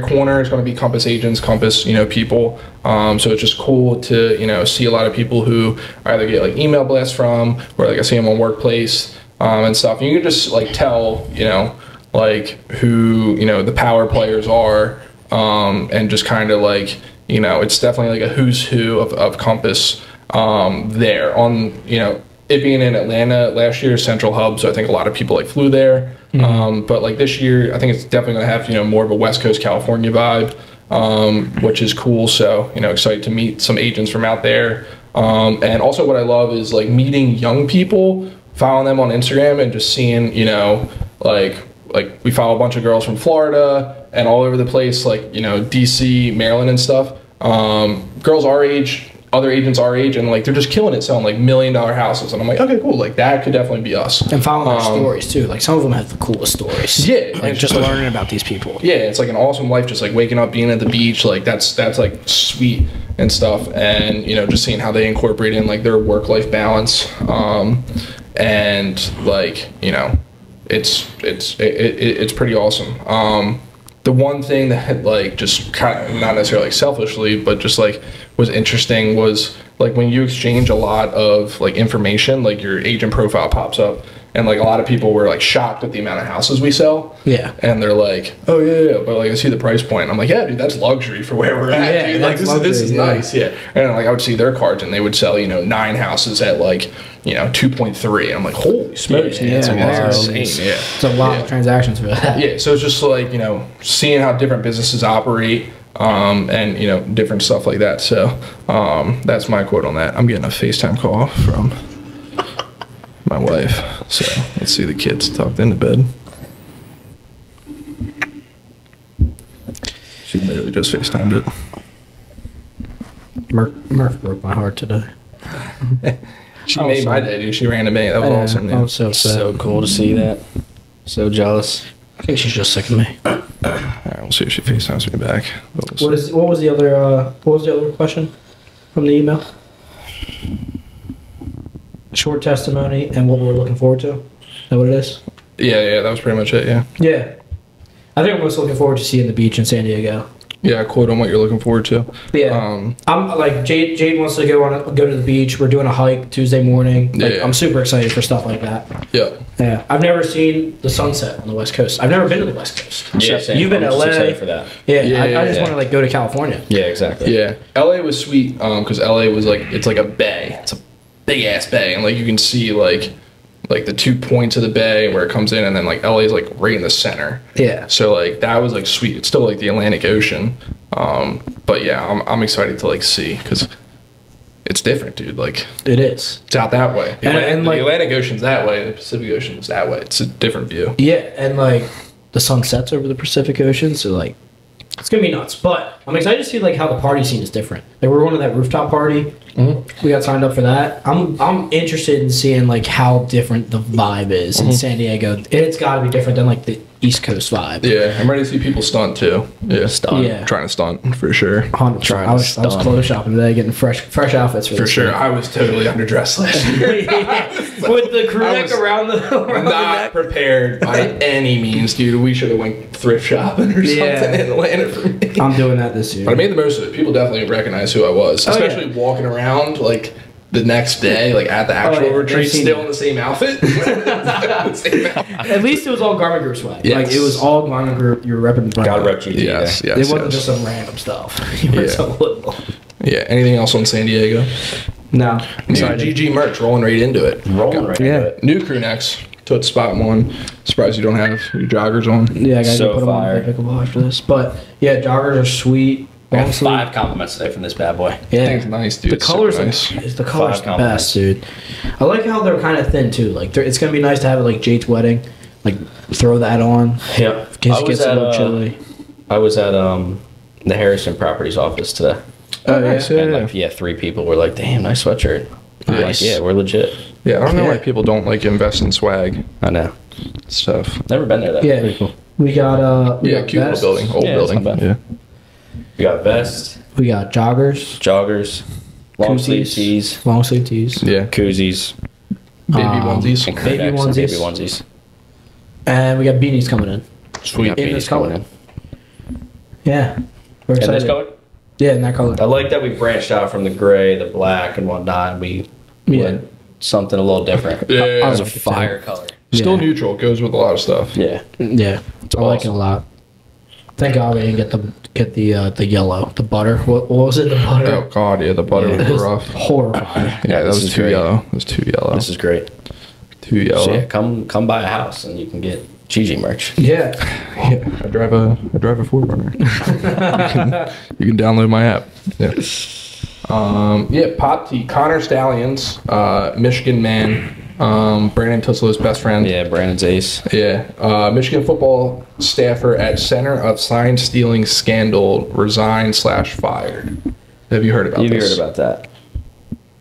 corner is going to be Compass agents, Compass people. So it's just cool to see a lot of people who I either get like email blasts from, or like I see them on Workplace and stuff. And you can just like tell like who the power players are. And just kind of like, it's definitely like a who's who of Compass there on, it being in Atlanta last year, central hub, so I think a lot of people like flew there. But like this year, I think it's definitely going to have, you know, more of a West Coast California vibe, which is cool. So, you know, excited to meet some agents from out there. And also what I love is like meeting young people, following them on Instagram and just seeing, you know, like we follow a bunch of girls from Florida and all over the place, like, you know, DC, Maryland and stuff. Girls our age, other agents our age, and like they're just killing it selling like $1 million houses. And I'm like, okay, cool. Like that could definitely be us. And following their stories too. Like some of them have the coolest stories. Yeah. Like just learning about these people. Yeah, it's like an awesome life, just like waking up, being at the beach, like that's like sweet and stuff. And, you know, just seeing how they incorporate in like their work-life balance. And like, you know, it's pretty awesome. The one thing that like just kind of not necessarily like selfishly, but just like was interesting was like when you exchange a lot of like information, like your agent profile pops up, and like a lot of people were like shocked at the amount of houses we sell. Yeah. And they're like, oh yeah, but like I see the price point. I'm like, yeah, dude, that's luxury for where we're at. Yeah, Dude. Like that's this is luxury, nice. Yeah. And like I would see their cards and they would sell, you know, 9 houses at like, you know, 2.3. And I'm like, holy smokes, Yeah, man, that's wow. insane. Yeah. It's a lot of transactions for that. Yeah, so it's just like, you know, seeing how different businesses operate, and, you know, different stuff like that. So that's my quote on that. I'm getting a FaceTime call from my wife. So let's see the kids tucked into bed. She literally just FaceTimed it. Murph broke my heart today. She Oh, made my sorry. day, dude. She ran to me. That was awesome, I man. was so sad. So cool to see that. So jealous. I think she's just sick of me. All right, we'll see if she FaceTimes me back. But we'll see. What was the other question from the email? Short testimony and what we're looking forward to. Is that what it is? Yeah, that was pretty much it, yeah. Yeah. I think I'm most looking forward to seeing the beach in San Diego. Yeah, quote on what you're looking forward to. Yeah. I'm like Jade wants to go to the beach. We're doing a hike Tuesday morning. Like, Yeah. I'm super excited for stuff like that. Yeah. Yeah. I've never seen the sunset on the West Coast. I've never been to the West Coast. Yeah, So, you've been to I'm just LA. excited for that. Yeah. Yeah, I just yeah. want to like go to California. Yeah, exactly. Yeah, LA was sweet because LA was like it's like a bay. It's a big ass bay, and like you can see like the 2 points of the bay where it comes in, and then like LA is like right in the center. Yeah. So like that was like sweet. It's still like the Atlantic Ocean, but yeah, I'm excited to like see because it's different, dude. Like It is. it's out that way. The And, like- Atlantic Ocean's that way. The Pacific Ocean's that way. It's a different view. Yeah, and like the sun sets over the Pacific Ocean, so like it's gonna be nuts. But I'm excited to see like how the party scene is different. Like we're going to that rooftop party. We got signed up for that. I'm interested in seeing like how different the vibe is in San Diego. It's got to be different than like the East Coast vibe. Yeah, I'm ready to see people stunt too. Yeah, Stunt. Yeah. trying to stunt for sure. 100%. Trying I to was stun. clothes shopping today, getting fresh outfits for For this sure, week. I was totally underdressed last year. With the crew I neck was around the Not prepared by any means, dude. We should have went thrift shopping or Yeah. something in Atlanta for me. I'm doing that this year. But I made the most of it. People definitely recognize who I was, Oh, yeah. especially walking around like the next day, like at the actual yeah, they've retreat, seen still you. in the same outfit. The same outfit. At least it was all Garment Group swag. Yes. Like it was all Garment Group. You were repping the brand. Gotta rep GT Yes, there. yes, It wasn't yes. just some random stuff. You were Yeah. so little. Yeah. Anything else on San Diego? No. New GG merch, rolling right into it. Rolling right Yeah. into it. New crew necks. Toot spot one. Surprised you don't have your joggers on. Yeah, I gotta So go put them on fire. the pickleball after this. But yeah, joggers are sweet. I got Long sleeve. 5 compliments today from this bad boy. Yeah, Thing's nice, dude. The It's colors super are nice. the colors 5 the best, dude. I like how they're kind of thin too. Like it's gonna be nice to have it like Jade's wedding. Like throw that on. Yep. In case it gets a little chilly. I was at the Harrison Properties office today. Oh yeah. nice, yeah. And like, yeah, 3 people were like, damn, nice sweatshirt. I'm like, Nice. yeah, we're legit. Yeah, I don't know Yeah. why people don't like invest in swag I know. stuff. Never been there though. Yeah. Pretty cool. We got Yeah, got cute vests. little building, old Yeah, it's building. not bad. Yeah. We got vests, We got joggers, joggers, long sleeve Koozies. tees, long sleeve tees, Yeah. koozies, Baby Um, onesies. and crew Baby necks and onesies. baby onesies. and we got beanies coming in. Sweet. Got In beanies this color. coming Yeah. We're in. And this excited. color? Yeah, in that color. I like that we branched out from the gray, the black, and whatnot. And we Yeah. went something a little different. Yeah. It was a like it, fire color. Still Yeah. neutral. Goes with a lot of stuff. Yeah. Yeah, I like it a awesome. lot. Thank God we didn't get the get the yellow, the butter. What was it? The butter. Oh God, yeah, the butter It was was rough. horrifying. Yeah, that this was is too great. yellow. It was too yellow. This is great. Too yellow. So yeah, come buy a house and you can get GG merch. Yeah. Yeah, I drive a 4Runner. you can download my app. Yeah. Yeah, Pop T, Connor Stallions, Michigan man, Brandon Tusslow's best friend. Yeah, Brandon's ace. Yeah, Michigan football staffer at center of sign stealing scandal resigned/fired. Have you heard about You've this? heard about that.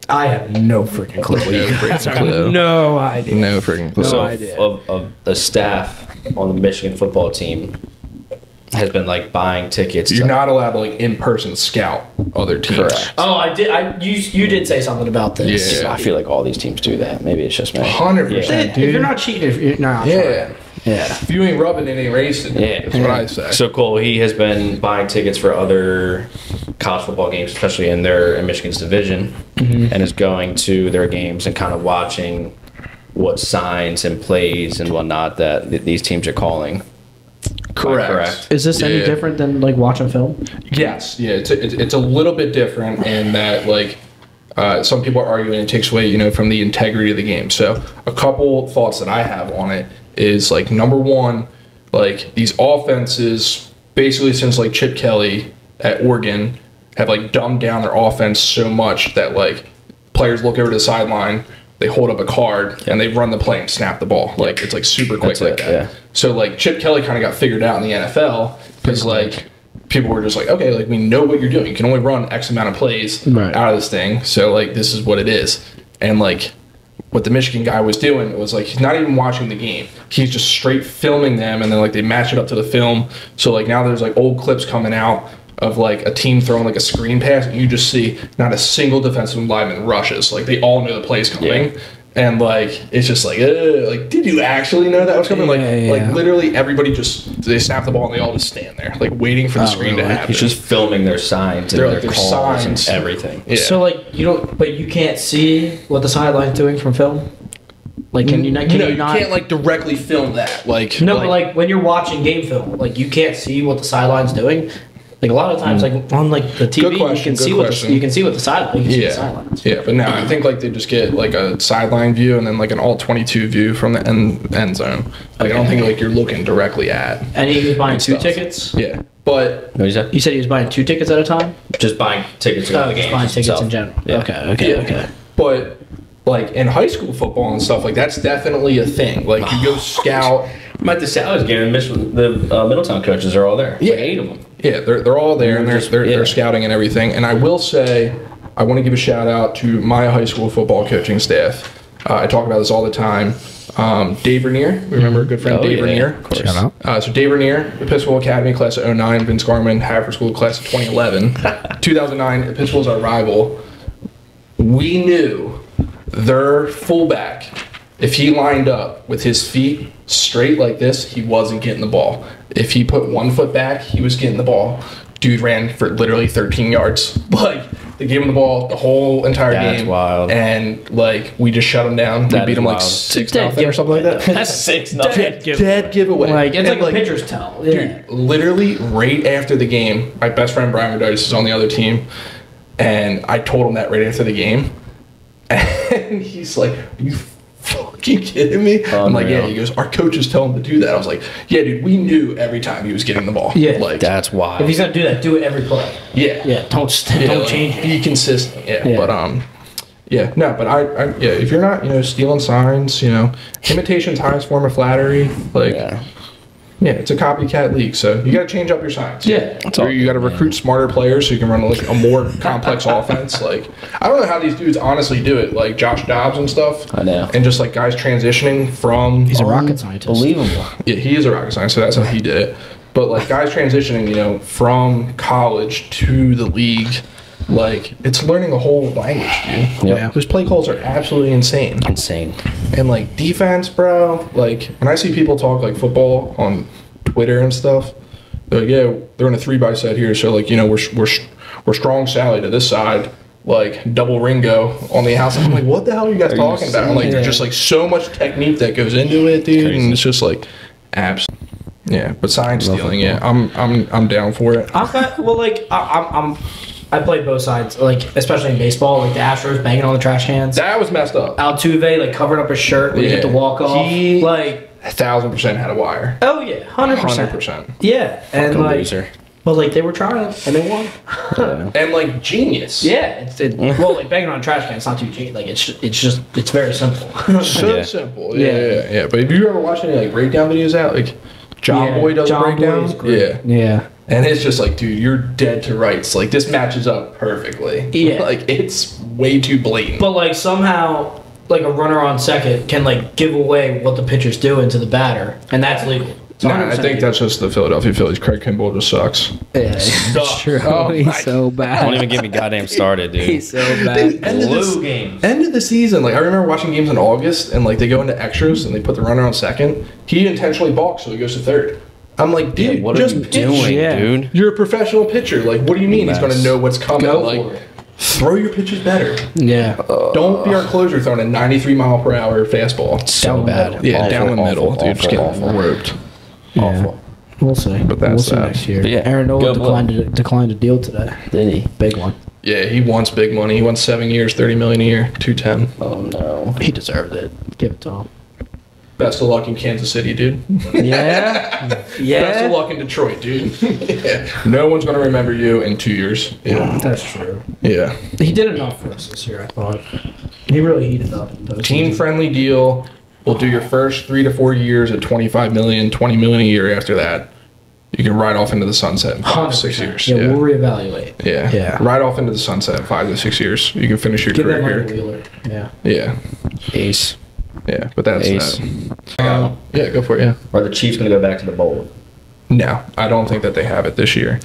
I have no freaking clue. No freaking clue. No idea. No freaking clue. No So idea. of the staff on the Michigan football team has been like buying tickets. You're to, not allowed to like in person scout other teams. Correct. Oh, I did. You did say something about this. Yeah. I feel like all these teams do that. Maybe it's just me. 100%, If dude. you're not cheating, if you're not. Yeah. Yeah. If you ain't rubbing, it ain't racing. Yeah. That's what I say. So Cole, he has been buying tickets for other college football games, especially in Michigan's division, and is going to their games and kind of watching what signs and plays and whatnot that these teams are calling. Correct. Is this any Yeah. different than like watching film? Yes, yeah, it's a little bit different in that like some people are arguing it takes away, from the integrity of the game. So a couple thoughts that I have on it is like number one, like these offenses basically since like Chip Kelly at Oregon have like dumbed down their offense so much that like players look over to the sideline, they hold up a card and they run the play and snap the ball. Like it's like super quick That's like it, that. yeah. So like Chip Kelly kind of got figured out in the NFL because like people were just like, okay, like we know what you're doing. You can only run X amount of plays Right. out of this thing. So like this is what it is. And like what the Michigan guy was doing was like he's not even watching the game. He's just straight filming them and then like they match it up to the film. So like now there's like old clips coming out of like a team throwing like a screen pass and you just see not a single defensive lineman rushes. Like they all know the play's coming. Yeah. And like it's just like did you actually know that was coming? Yeah. Like literally everybody they snap the ball and they all just stand there like waiting for the screen to really? happen. He's just filming their signs and They're their like their calls signs. and everything. Yeah. So like but you can't see what the sideline's doing from film. Like can you not? Can no, you you not? can't like directly film that. Like No, but like when you're watching game film, like you can't see what the sideline's doing. Like a lot of times, like on like the TV, Good question, you can good see question. you can see what the sideline. You can see the yeah, sidelines. yeah. But now I think like they just get like a sideline view and then like an all 22 view from the end zone. Like I don't think like you're looking directly at. And he was buying two Stuff. tickets. Yeah, but What is that? You said he was buying 2 tickets at a time. Just buying tickets to Oh, the just game. buying tickets in general. Yeah. Okay. but like in high school football and stuff like that's definitely a thing. Like you go scout. I'm at the Sally's game, and the Middletown coaches are all there. It's Yeah. like 8 of them. Yeah, they're all there and they're Yeah. scouting and everything. And I will say, I want to give a shout out to my high school football coaching staff. I talk about this all the time. Dave Vernier, remember a good friend Oh, Dave yeah, Vernier? of course. So Dave Vernier, Episcopal Academy class of 09, Vince Garman, Haverford School class of 2011. 2009, Episcopal's our rival. We knew their fullback, if he lined up with his feet straight like this, he wasn't getting the ball. If he put 1 foot back, he was getting the ball. Dude ran for literally 13 yards. Like, they gave him the ball the whole entire That's game. wild. And, like, we just shut him down. That we beat is him like wild. 6-0 or something like that. That's 6 nothing. Dead giveaway. Like it's And, like a pitcher's tell. Yeah. Dude, literally right after the game, my best friend Brian Rodriguez is on the other team, and I told him that right after the game, and he's like, "Are you fucking kidding me?" I'm like, Unreal. "Yeah." He goes, "Our coaches tell him to do that." I was like, "Yeah, dude, we knew every time he was getting the ball." Yeah. like That's wild. If he's gonna do that, do it every play. yeah, Yeah. Don't Yeah, like, change it. Be consistent. Yeah, Yeah. but yeah, no, but I yeah, if you're not stealing signs, imitation's highest form of flattery. Like. yeah. Yeah, it's a copycat league, so you got to change up your signs. Yeah. Or you got to recruit smarter players so you can run like a more complex offense. Like, I don't know how these dudes honestly do it, like Josh Dobbs and stuff. I know. And just like guys transitioning from. He's a rocket scientist. Believable. Yeah, he is a rocket scientist, so that's how he did it. But like guys transitioning, from college to the league, like it's learning a whole language, dude. Yep. Yeah. Those play calls are absolutely insane. Insane. And like defense, bro, like when I see people talk like football on Twitter and stuff, they're like, yeah, they're in a 3x set here, so like we're strong Sally to this side, like double Ringo on the outside. I'm like, what the hell are you guys talking about? I'm like, there's just like so much technique that goes into it, dude, and it's just like, absolutely. Yeah, but sign stealing, yeah, I'm down for it. I play both sides, like especially in baseball, like the Astros banging on the trash cans. That was messed up. Altuve like covering up his shirt when he hit the walk off. He- Like, 1,000% had a wire. oh yeah, 100%. 100%. Yeah, and Fucking like, loser. well, like they were trying and they won. And like genius. Yeah, well, like banging on a trash can, it's not too cheap. Like it's very simple. So Yeah. simple. Yeah. But have you ever watched any like breakdown videos out? Like John Boy does a breakdown. is great. Yeah. Yeah. And it's just like, dude, you're dead to rights. Like this matches up perfectly. Yeah. Like it's way too blatant. But like somehow, like a runner on second can like give away what the pitcher's doing to the batter, and that's legal. It's Nah, I 100% think legal. that's just the Philadelphia Phillies. Craig Kimball just sucks. Yeah, Sucks. true. Oh my- He's so bad. Don't even get me goddamn started, dude. He's so bad. End of this- Blue games. End of the season, like I remember watching games in August, and like they go into extras and they put the runner on second. He intentionally balks, so he goes to third. I'm like, dude, What are just you pitch. doing, Yeah. dude? You're a professional pitcher. Like, what do you mean he's going to Mess. know what's coming? Go Like, for it. throw your pitches better. Yeah. Don't be our closer throwing a 93-mile-per-hour fastball. Down the middle. Yeah, Awful, down the middle, awful, dude. Just awful, getting awful. roped. Yeah. Awful. We'll see. But that's we'll see that. next year. But yeah, Aaron Nola go declined a deal today. Did he? Big one. Yeah, he wants big money. He wants 7 years, $30 million a year, 210. Oh no. He deserved it. Give it to him. Best of luck in Kansas City, dude. Yeah. Best of yeah. luck in Detroit, dude. Yeah. No one's going to remember you in 2 years. Yeah. That's true. Yeah. He did enough for us this year, I thought. He really heated up. Team friendly deal. We'll do your first 3 to 4 years at $25 million, $20 million a year after that. You can ride off into the sunset in 5 to 6 years. Yeah, we'll reevaluate. Yeah. Yeah. Ride off into the sunset in 5 to 6 years. You can finish your Give that career money to here. Wheeler. Yeah. Yeah. Ace. Yeah. But that's Ace. that. Yeah, go for it. Yeah. Are the Chiefs gonna go back to the bowl? No, I don't think that they have it this year.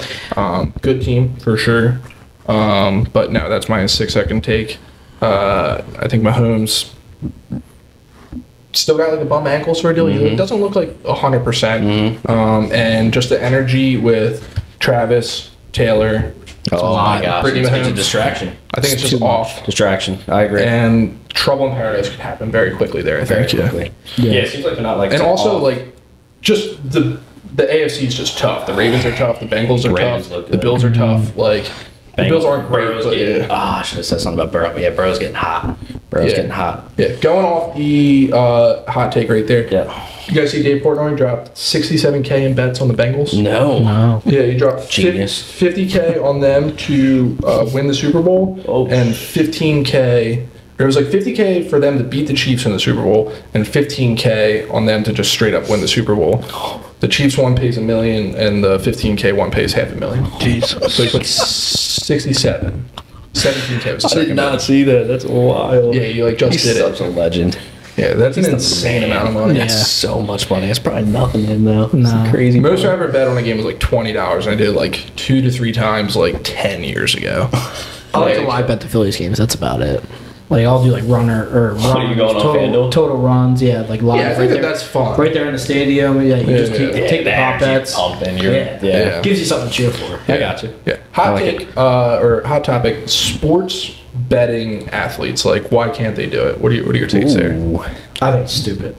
Good team for sure. But no, that's my 6-second take. I think Mahomes still got like a bum ankle sort of deal. It doesn't look like 100%. And just the energy with Travis, Taylor. Oh my gosh, Brittany it's a Mahomes. distraction. I think it's just off. Distraction. I agree. And trouble in paradise could happen very quickly there. I Very think. quickly. Yeah. Yeah, it seems like they're not like. And also off. like just the AFC is just tough. The Ravens are tough. The Bengals are Ravens tough. look The good. Bills are tough. Like the Bills aren't great, Burrow's but getting, yeah. I should have said something about Burrow. But yeah, Burrow's getting hot. Burrow's Yeah. getting hot. Yeah, going off the hot take right there. Yeah. You guys see Dave Portnoy dropped $67K in bets on the Bengals? No. No. Yeah, he dropped Genius. 50K on them to win the Super Bowl, Oh. and 15K. Or it was like 50K for them to beat the Chiefs in the Super Bowl, and 15K on them to just straight up win the Super Bowl. The Chiefs one pays $1 million, and the 15K one pays $500,000. Jesus. So he put 67. 17K was the second. bet. see that. That's wild. Yeah, you like just He's did such it. a legend. Yeah, that's an He's the insane man. amount of money. That's Yeah. so much money. That's probably nothing in though. Nah. It's crazy. Most I ever bet on a game was like $20, and I did it like 2 to 3 times like 10 years ago. I like to live bet the Phillies games. That's about it. Like I'll do like runner or What, are you runs, going on FanDuel? total runs. Yeah, like live. Yeah, I think that's fun. Right there in the stadium. Yeah, you just keep, Yeah, take the pop bets. pumping. You're, Yeah. yeah. Gives you something to cheer for. I got you. Yeah. Hot I like take or hot topic: sports betting athletes. Like, why can't they do it? What are your takes there? Ooh. I think it's stupid.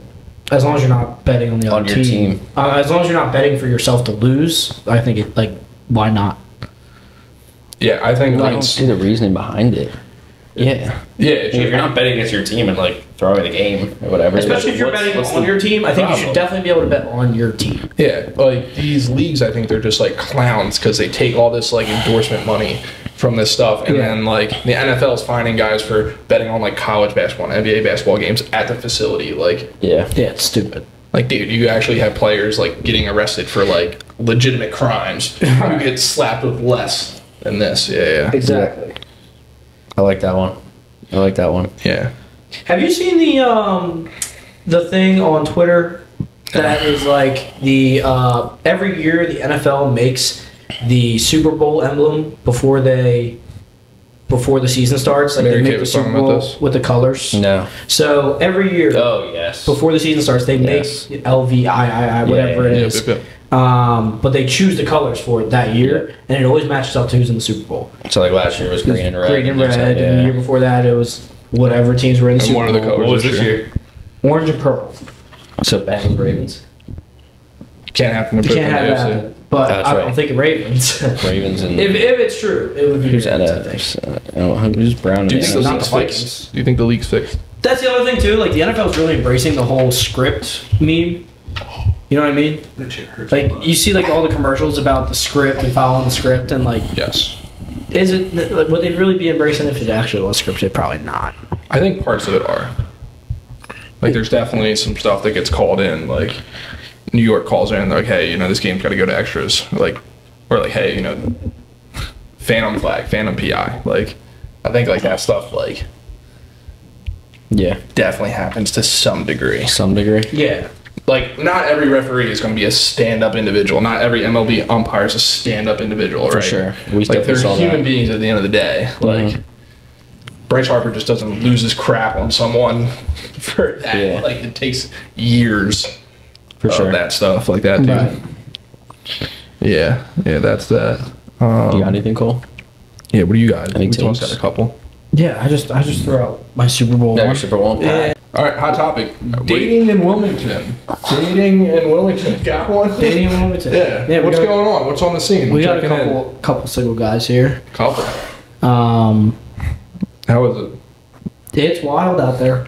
As long as you're not betting on the On other your team. team. As long as you're not betting for yourself to lose, I think it like why not? Yeah, I think I like don't see the reasoning behind it. Yeah. yeah, If you're not betting against your team and like throwing the game or whatever, Especially if you're what's- betting what's on the your team, I think you problem? should definitely be able to bet on your team. yeah, like these leagues. I think they're just like clowns because they take all this like endorsement money from this stuff, and Yeah. then like the NFL is finding guys for betting on like college basketball and NBA basketball games at the facility. Like, Yeah. Yeah, it's stupid. dude, you actually have players like getting arrested for like legitimate crimes who get slapped with less than this. Yeah, Exactly. I like that one. I like that one. yeah. Have you seen the thing on Twitter that is like the every year the NFL makes the Super Bowl emblem before the season starts, like Mary they Kay make the was Super talking about Bowl this. with the colors. No. So every year Oh yes. before the season starts, they Yes. make LVII whatever Yeah, it Yeah, is. yeah. But they choose the colors for it that year, and it always matches up to who's in the Super Bowl. So like last year was green and red. Green and red, and the Yeah. year before that it was whatever teams were in the And Super one of the Bowl. colors What was this this year? year? Orange and purple. So Bengals Ravens. Can't happen to You put can't them in have the that. AFC. But That's I'm right. thinking Ravens. Ravens and if it's true, it would be who's Ravens, I think. NFC? Who's Brown? Do you in think the not league's the fixed? Vikings. Do you think the league's fixed? That's the other thing too. Like the NFL's really embracing the whole script meme. You know what I mean? Like you see like all the commercials about the script and following the script and like, Yes. is it like, would they really be embracing it if it actually was scripted? Probably not. I think parts of it are. Like, there's definitely some stuff that gets called in. Like, New York calls in, like, hey, this game's got to go to extras. Like, or like, hey, Phantom flag, Phantom PI. Like, I think like that stuff like Yeah, definitely happens to some degree. some degree. Yeah. Like, not every referee is going to be a stand-up individual. Not every MLB umpire is a stand-up individual, For right? sure. We Like, definitely they're saw human that. beings at the end of the day. Like, Bryce Harper just doesn't lose his crap on someone for that. Yeah. Like, it takes years For of sure. that stuff like that, dude. Right. Yeah, that's that. You got anything, Cole? Yeah, what do you got? Any We tossed teams? out a couple. Yeah. I just threw out my Super Bowl one. Super Bowl. Yeah. All right, hot topic. Dating in Wilmington. Dating in Wilmington. Got one? Dating in Wilmington. Yeah. we What's got, going on? What's on the scene? We got a Checking in. couple single guys here. Couple. Um, How is it? it's wild out there.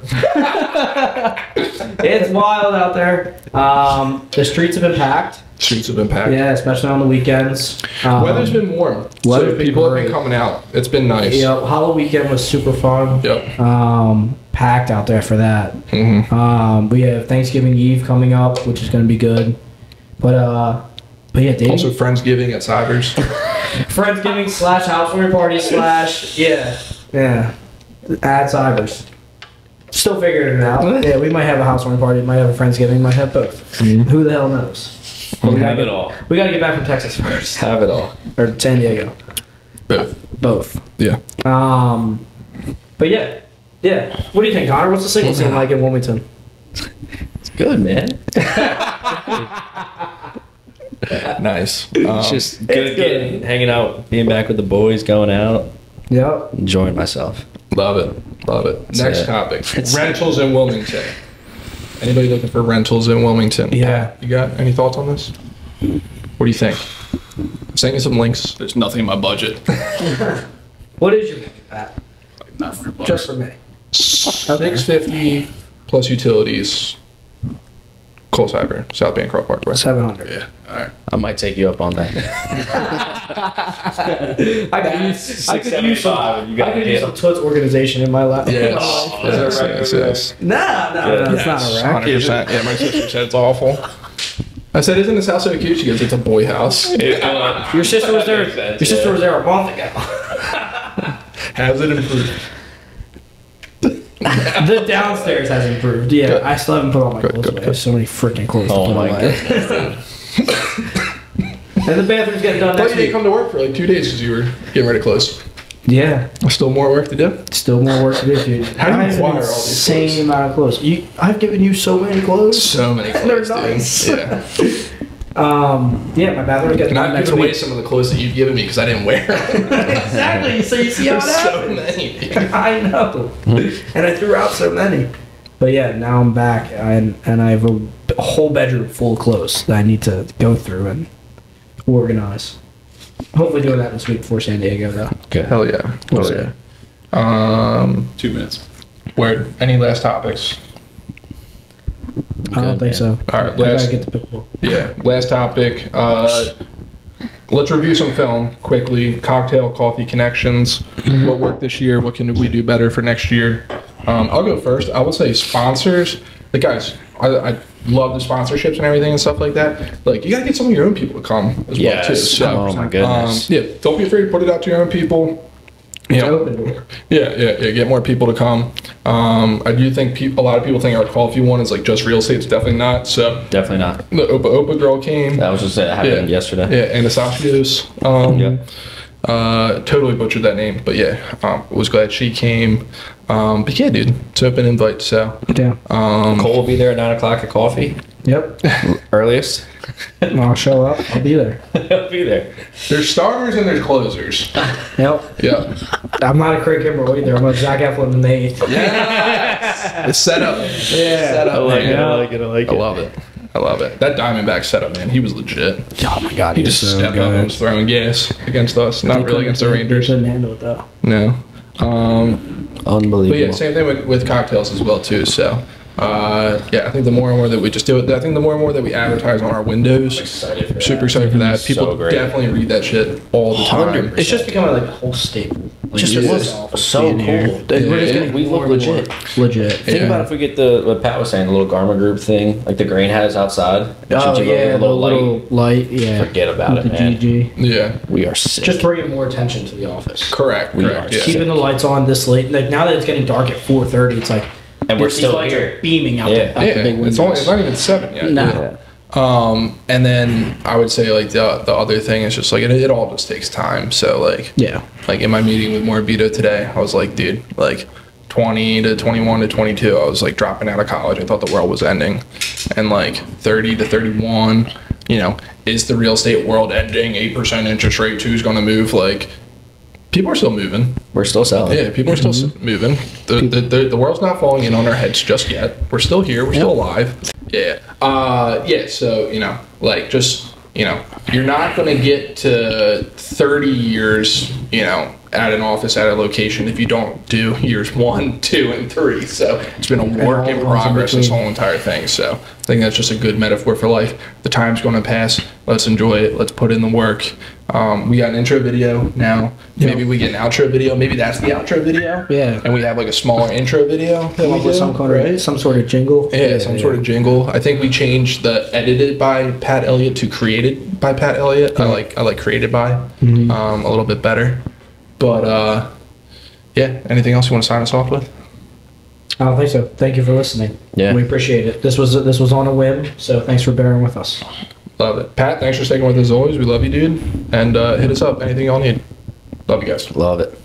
It's wild out there. The streets have been packed. Streets have been packed. Yeah, especially on the weekends. Weather's been warm. weather's So been people have great. been coming out. It's been nice. Yeah, Halloween weekend was super fun. Yep. Packed out there for that. hmm We have Thanksgiving Eve coming up, which is going to be good. But yeah, dating. Also, Friendsgiving at Cybers. Friendsgiving / housewarming party / yeah at Cybers. Still figuring it out. Yeah, we might have a housewarming party, might have a Friendsgiving, might have both. Who the hell knows? But we gotta Have it get- all. We gotta get back from Texas first, Have it all. or San Diego, Both. both. Yeah. But yeah. What do you think, Connor? What's the single scene like in Wilmington? It's good, man. Nice. It's just good, it's good. hanging out, being back with the boys, going out, Yep. enjoying myself. Love it. Love it. Next it. topic. Rentals in Wilmington. Anybody looking for rentals in Wilmington? Yeah. You got any thoughts on this? What do you think? Send me some links. There's nothing in my budget. What is your at? Not for bucks. Just for me. 650 plus utilities. Cole Cyber, South Bancroft Parkway. 700. Yeah. All right. I might take you up on that. I could use some, 675, you got I could it. use some Toots organization in my life. Yes. Is that right? Yes. Nah, Good. it's not a rack. 100%. Yeah, my sister said it's awful. I said, isn't this house so cute? She goes, it's a boy house. Your sister was there. Your sister was there a month ago. Has it improved? The downstairs has improved. Yeah, Good. I still haven't put all my Good, clothes good, away. I good. have so many freaking clothes Oh to put my away. And the bathroom's getting done I thought next you didn't week. come to work for like 2 days because you were getting ready to close. Yeah, Still more work to do? still more work to do, dude. How do you I have acquire an all these insane clothes? amount of clothes. I've given you so many clothes. So many They're clothes, nice. dude. Yeah. Yeah, my bathroom's getting And done I've next given away week. some of the clothes that you've given me because I didn't wear them. Exactly. So you see how it There's so happens. many. dude. I know, and I threw out so many. But yeah, now I'm back, and I have a whole bedroom full of clothes that I need to go through and organize. Hopefully, doing that this week before San Diego, though. Good. Hell yeah. We'll Hell see. yeah. 2 minutes. Word. Any last topics? I don't think so. All right, I gotta last- get the pickleball. Yeah. Last topic. Let's review some film quickly. Cocktail Coffee Connections. What worked this year? What can we do better for next year? I'll go first. I would say sponsors. Like, guys, I love the sponsorships and everything and stuff like that. Like, you gotta get some of your own people to come as well too. Yes. So, Oh my goodness. yeah, don't be afraid to put it out to your own people. You It's know, open door. yeah, get more people to come. I do think a lot of people think our coffee one is like just real estate. It's definitely not. So Definitely not. the Opa girl came. That was just it happened yesterday. Yeah, Anastasio's. Totally butchered that name, but yeah, was glad she came. But yeah, dude, it's open invite. So Yeah. Cole will be there at 9 o'clock at coffee. Yep. Earliest. I'll show up. I'll be there. He'll be there. there's starters and there's closers. Yep. Yeah, I'm not a Craig Kimbrell either. I'm a Zach Eflin in the eighth. it's set up. Yeah. Set up. I like it. man. I like it. I like I it. love it. I love it. That Diamondback setup, man, he was legit. Oh my god, He just stepped up and was throwing gas against us. Not really against the Rangers. Couldn't handle it though. No. Unbelievable. But yeah, same thing with cocktails as well too. So, yeah, I think the more and more that we just do it, I think the more and more that we advertise on our windows, Excited for super that. excited for that. So People great. definitely read that shit all the time. It's just becoming like a whole staple. Like, Just it it was was so cool. We're just getting We more look and more legit. Legit. Think Yeah. about if we get what Pat was saying, the little Garmin group thing, like the grain has outside. Oh yeah, the little light. Yeah. Forget about With it, the man. GG. Yeah, We are sick. Just bringing more attention to the office. correct. We correct. are Yeah. Keeping the lights on this late. Like now that it's getting dark at 4:30, it's like And we're these still lights here. are beaming out, Yeah. the, out the Yeah, big windows. it's not even 7 yet. No. And then I would say like the other thing is just like it all just takes time. So Yeah. like in my meeting with Morbido today, I was like, dude, like 20 to 21 to 22, I was like dropping out of college. I thought the world was ending. And like 30 to 31, you know, is the real estate world ending? 8% interest rate, who's going to move? Like people are still moving. We're still selling. Yeah, people are still moving. The world's not falling in on our heads just yet. We're still here. We're still alive. Yeah. Yeah. So, you know, like just, you know, you're not going to get to 30 years, you know, at an office at a location if you don't do years 1, 2, and 3. So it's been a work in progress, this whole entire thing. So I think that's just a good metaphor for life. The time's going to pass. Let's enjoy it. Let's put in the work. We got an intro video now. Maybe we get an outro video. Maybe that's the outro video. Yeah. And we have like a smaller intro video that we do, some kind right? of some sort of jingle. Yeah, some sort of jingle. I think we changed the edited by Pat Elliott to created by Pat Elliott. I like created by a little bit better. But yeah, anything else you want to sign us off with? I don't think so. Thank you for listening. Yeah. We appreciate it. This was on a whim, so thanks for bearing with us. Love it. Pat, thanks for sticking with us as always. We love you, dude. And hit us up. Anything y'all need. Love you guys. Love it.